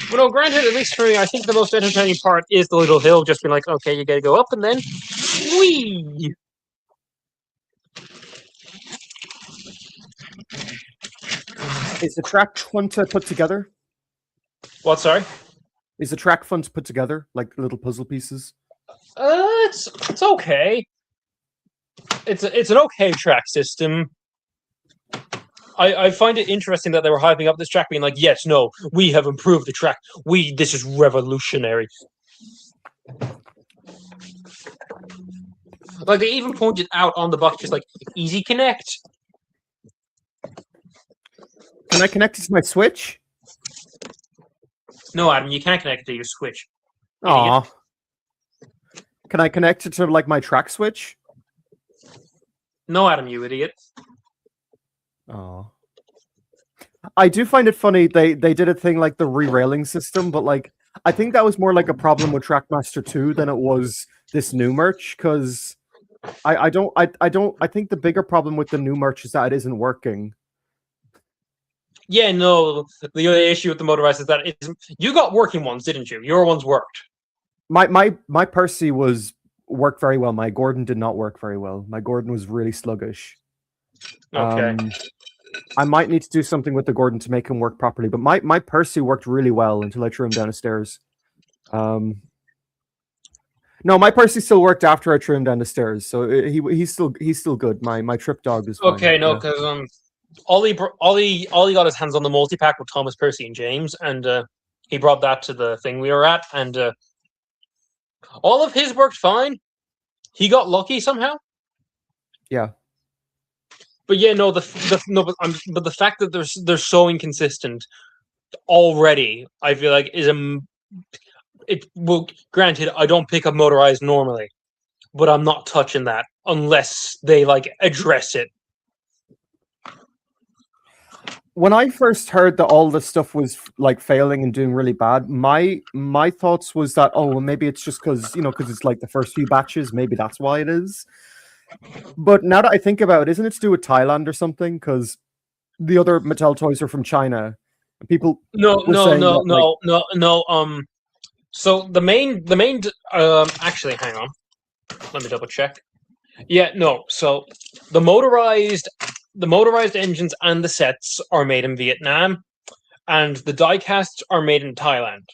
But no, granted, at least for me, I think the most entertaining part is the little hill. Just being like, okay, you gotta go up and then, whee. Is the track fun to put together? What? Sorry. Is the track fun to put together, like little puzzle pieces? It's okay. It's an okay track system. I find it interesting that they were hyping up this track, being like, "Yes, no, we have improved the track. This is revolutionary." Like they even pointed out on the box, just like easy connect. Can I connect it to my Switch? No, Adam, you can't connect it to your Switch. Aw. Can I connect it to like my track Switch? No, Adam, you idiot. Oh, I do find it funny they did a thing like the re-railing system, but like I think that was more like a problem with Trackmaster 2 than it was this new merch, because I think the bigger problem with the new merch is that it isn't working. Yeah, no, the only issue with the motorized is that you got working ones, didn't you? Your ones worked. My Percy worked very well. My Gordon did not work very well. My Gordon was really sluggish. Okay. I might need to do something with the Gordon to make him work properly, but my Percy worked really well until I threw him down the stairs. No, my Percy still worked after I threw him down the stairs, so he's still good. My Trip Dog is fine. Okay, no, because Ollie got his hands on the multi-pack with Thomas, Percy, and James, and he brought that to the thing we were at, and all of his worked fine. He got lucky somehow. Yeah. But yeah, no, but the fact that they're so inconsistent already, I feel like is well, granted, I don't pick up motorized normally, but I'm not touching that unless they like address it. When I first heard that all this stuff was like failing and doing really bad, my thoughts was that, oh, well, maybe it's just because it's like the first few batches, maybe that's why it is. But now that I think about it, isn't it to do with Thailand or something? Because the other Mattel toys are from China. People No. So the main actually, hang on, let me double check. Yeah, no. So the motorized engines and the sets are made in Vietnam, and the diecasts are made in Thailand.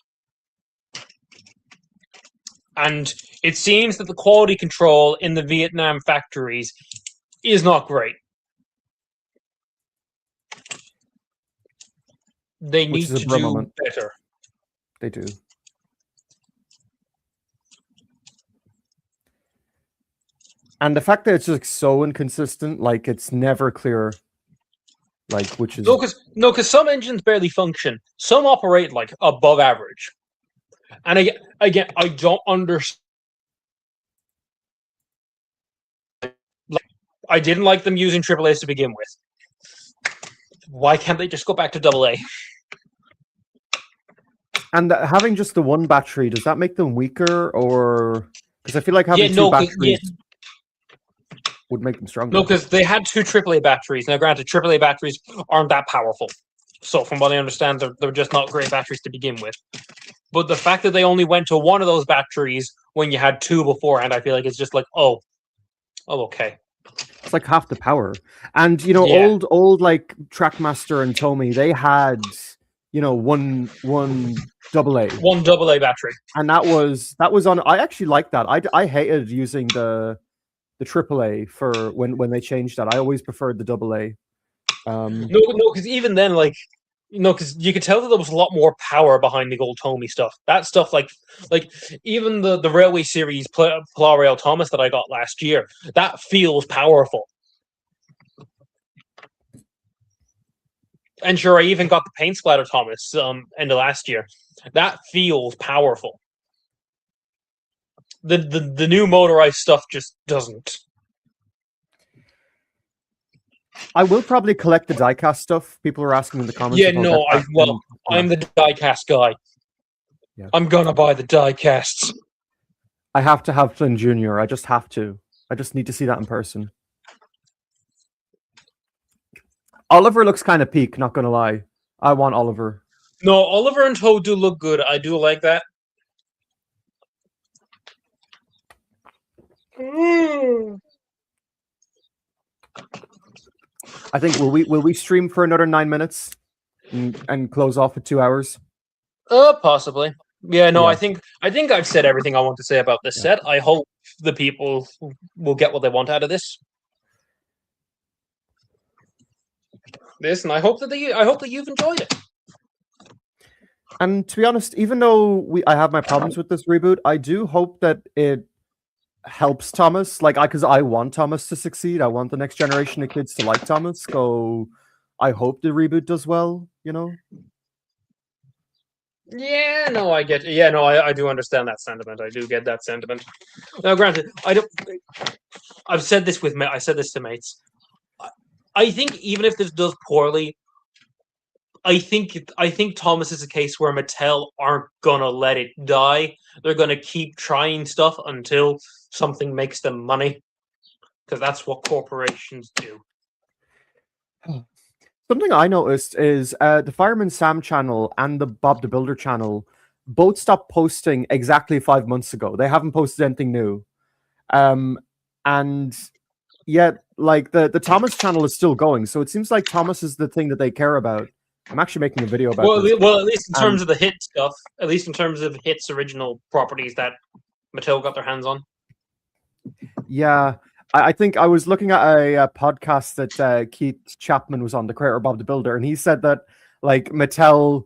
And it seems that the quality control in the Vietnam factories is not great. They need to do better. They do. And the fact that it's just so inconsistent, like it's never clear, like which is because some engines barely function. Some operate like above average. And again, I don't understand. I didn't like them using AAAs to begin with. Why can't they just go back to AA? And having just the one battery, does that make them weaker, or because I feel like having two batteries? would make them stronger. No, because they had 2 AAA batteries. Now, granted, AAA batteries aren't that powerful. So, from what I understand, they're just not great batteries to begin with. But the fact that they only went to one of those batteries when you had 2 beforehand, I feel like it's just like, oh, okay. It's like half the power. And you know, Yeah. old like Trackmaster and Tomy, they had, you know, one AA. One AA battery. And that was on. I actually like that. I hated using the AAA for when they changed that. I always preferred the AA. No, because even then, like, because you could tell that there was a lot more power behind the Gold Tomy stuff. That stuff, like even the Railway Series Polario Thomas that I got last year, that feels powerful. And sure, I even got the Paint Splatter Thomas end of last year. That feels powerful. The new motorized stuff just doesn't. I will probably collect the diecast stuff. People are asking in the comments. Yeah, no, I'm the diecast guy. Yeah. I'm gonna buy the diecasts. I have to have Flynn Jr. I just have to. I just need to see that in person. Oliver looks kind of peak, not gonna lie. I want Oliver. No, Oliver and Toad do look good. I do like that. I think will we stream for another 9 minutes and close off at 2 hours? Possibly. Yeah, no, yeah. I think I've said everything I want to say about this set. I hope the people will get what they want out of this. And I hope that you've enjoyed it. And to be honest, even though I have my problems with this reboot, I do hope that it helps Thomas. Like, because I want Thomas to succeed. I want the next generation of kids to like Thomas. So I hope the reboot does well. You know. Yeah, no, I get. Yeah, no, I do understand that sentiment. I do get that sentiment. Now, granted, I don't. I've said this with I said this to mates. I think even if this does poorly, I think Thomas is a case where Mattel aren't gonna let it die. They're gonna keep trying stuff until something makes them money, because that's what corporations do. Something I noticed is the Fireman Sam channel and the Bob the Builder channel both stopped posting exactly 5 months ago. They haven't posted anything new, and yet, like the Thomas channel is still going. So it seems like Thomas is the thing that they care about. I'm actually making a video about this. Well, at least in terms of the hit stuff, at least in terms of Hit's original properties that Mattel got their hands on. Yeah, I think I was looking at a podcast that Keith Chapman was on, the creator of Bob the Builder, and he said that like Mattel,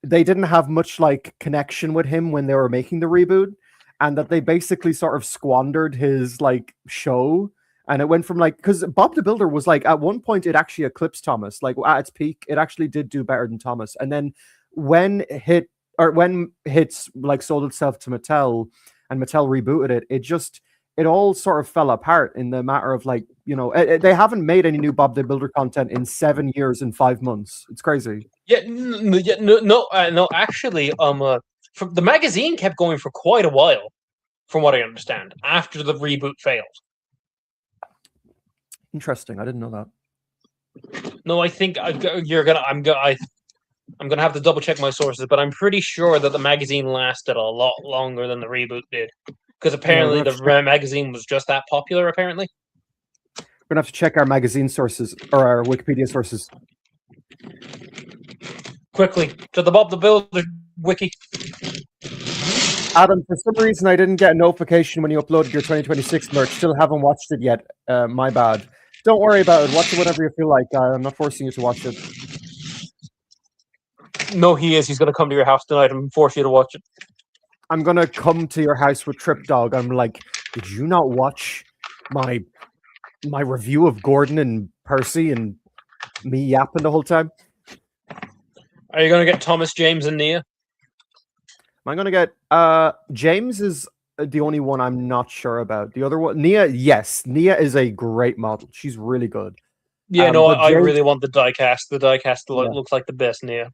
they didn't have much like connection with him when they were making the reboot, and that they basically sort of squandered his like show. And it went from like, because Bob the Builder was like, at one point, it actually eclipsed Thomas. Like at its peak, it actually did do better than Thomas. And then when Hits like sold itself to Mattel and Mattel rebooted it, it all sort of fell apart in the matter of like, you know, they haven't made any new Bob the Builder content in 7 years and 5 months. It's crazy. Yeah, no. Actually, the magazine kept going for quite a while, from what I understand, after the reboot failed. Interesting. I didn't know that. No, I think I'm gonna have to double check my sources, but I'm pretty sure that the magazine lasted a lot longer than the reboot did, because apparently the magazine was just that popular. Apparently, we're gonna have to check our magazine sources or our Wikipedia sources quickly to the Bob the Builder wiki. Adam, for some reason I didn't get a notification when you uploaded your 2026 merch. Still haven't watched it yet. My bad. Don't worry about it. Watch it whenever you feel like. I'm not forcing you to watch it. No, he is. He's going to come to your house tonight and force you to watch it. I'm going to come to your house with Trip Dog. I'm like, did you not watch my review of Gordon and Percy and me yapping the whole time? Are you going to get Thomas, James, and Nia? I'm going to get... James is the only one I'm not sure about. The other one... Nia, yes. Nia is a great model. She's really good. Yeah, no, I really want the diecast. The diecast looks like the best Nia.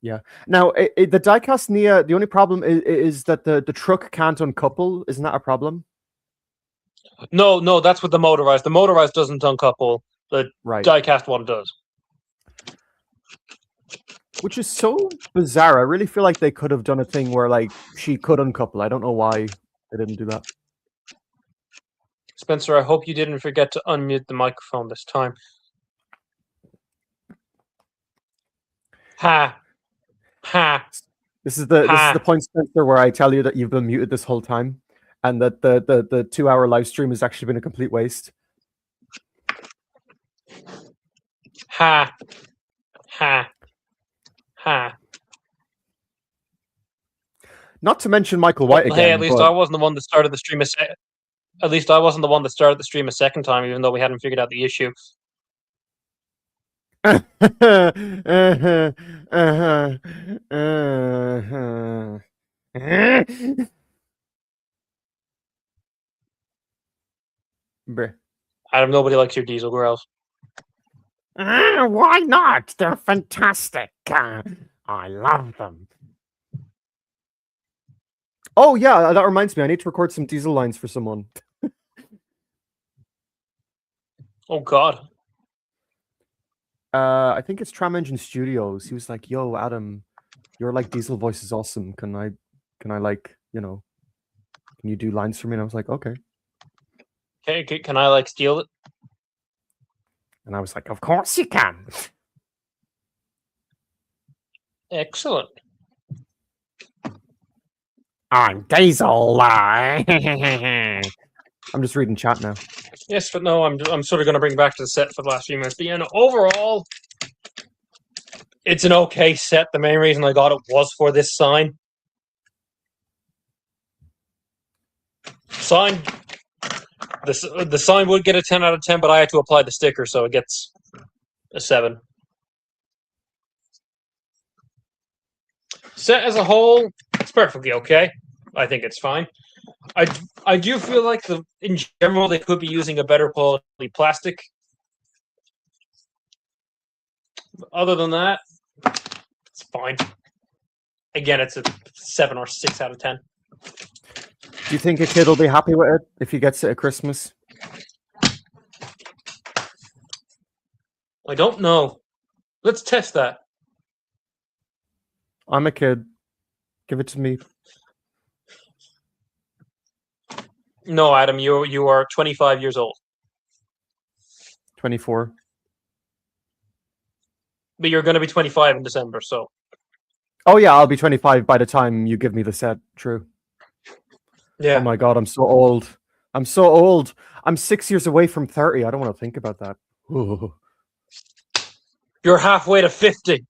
Yeah. Now, the diecast Nia, the only problem is that the truck can't uncouple. Isn't that a problem? No, that's with the motorized. The motorized doesn't uncouple. The Right. diecast one does. Which is so bizarre. I really feel like they could have done a thing where like she could uncouple. I don't know why they didn't do that. Spencer, I hope you didn't forget to unmute the microphone this time. Ha. Ha. This is the point, Spencer, where I tell you that you've been muted this whole time, and that the 2-hour live stream has actually been a complete waste. Ha. Ha. Ha. Not to mention Michael White again. Hey, at least I wasn't the one that started the stream At least I wasn't the one that started the stream a second time, even though we hadn't figured out the issue. Adam, nobody likes your diesel growls. Why not? They're fantastic. I love them. Oh yeah, that reminds me. I need to record some diesel lines for someone. Oh God. I think it's Tram Engine Studios. He was like, "Yo, Adam, your like diesel voice is awesome. Can I like, you know, can you do lines for me?" And I was like, "Okay." Okay, can I like steal it? And I was like, Of course you can. Excellent. I'm Diesel. I'm just reading chat now. Yes, but no, I'm sort of going to bring back to the set for the last few minutes. But yeah, no, overall, it's an okay set. The main reason I got it was for this sign. The sign would get a 10 out of 10, but I had to apply the sticker, so it gets a 7. Set as a whole, it's perfectly okay. I think it's fine. I do feel like in general they could be using a better quality plastic. Other than that, it's fine. Again, it's a 7 or 6 out of 10. Do you think a kid will be happy with it if he gets it at Christmas? I don't know. Let's test that. I'm a kid. Give it to me. No, Adam, you are 25 years old. 24. But you're going to be 25 in December, so. Oh yeah, I'll be 25 by the time you give me the set. True. Yeah. Oh my God, I'm so old. I'm so old. I'm 6 years away from 30. I don't want to think about that. Ooh. You're halfway to 50.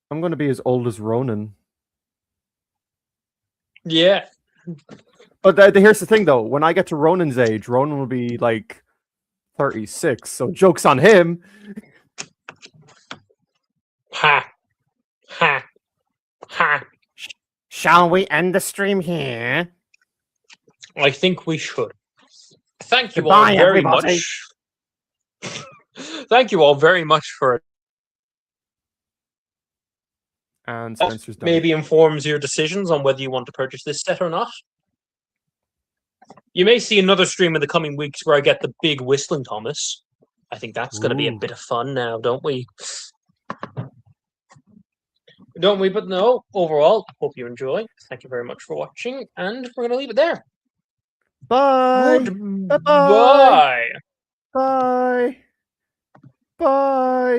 I'm going to be as old as Ronan. Yeah. But here's the thing, though. When I get to Ronan's age, Ronan will be like 36. So joke's on him. Ha. Ha. Ha. Shall we end the stream here? I think we should. Thank you Goodbye, all very everybody. much. Thank you all very much for And Spencer's done. maybe informs your decisions on whether you want to purchase this set or not. You may see another stream in the coming weeks where I get the big Whistling Thomas. I think that's going to be a Ooh. bit of fun now, don't we? Don't we? But no, overall, hope you enjoy. Thank you very much for watching, and we're going to leave it there. Bye. Goodbye. Bye. Bye. Bye.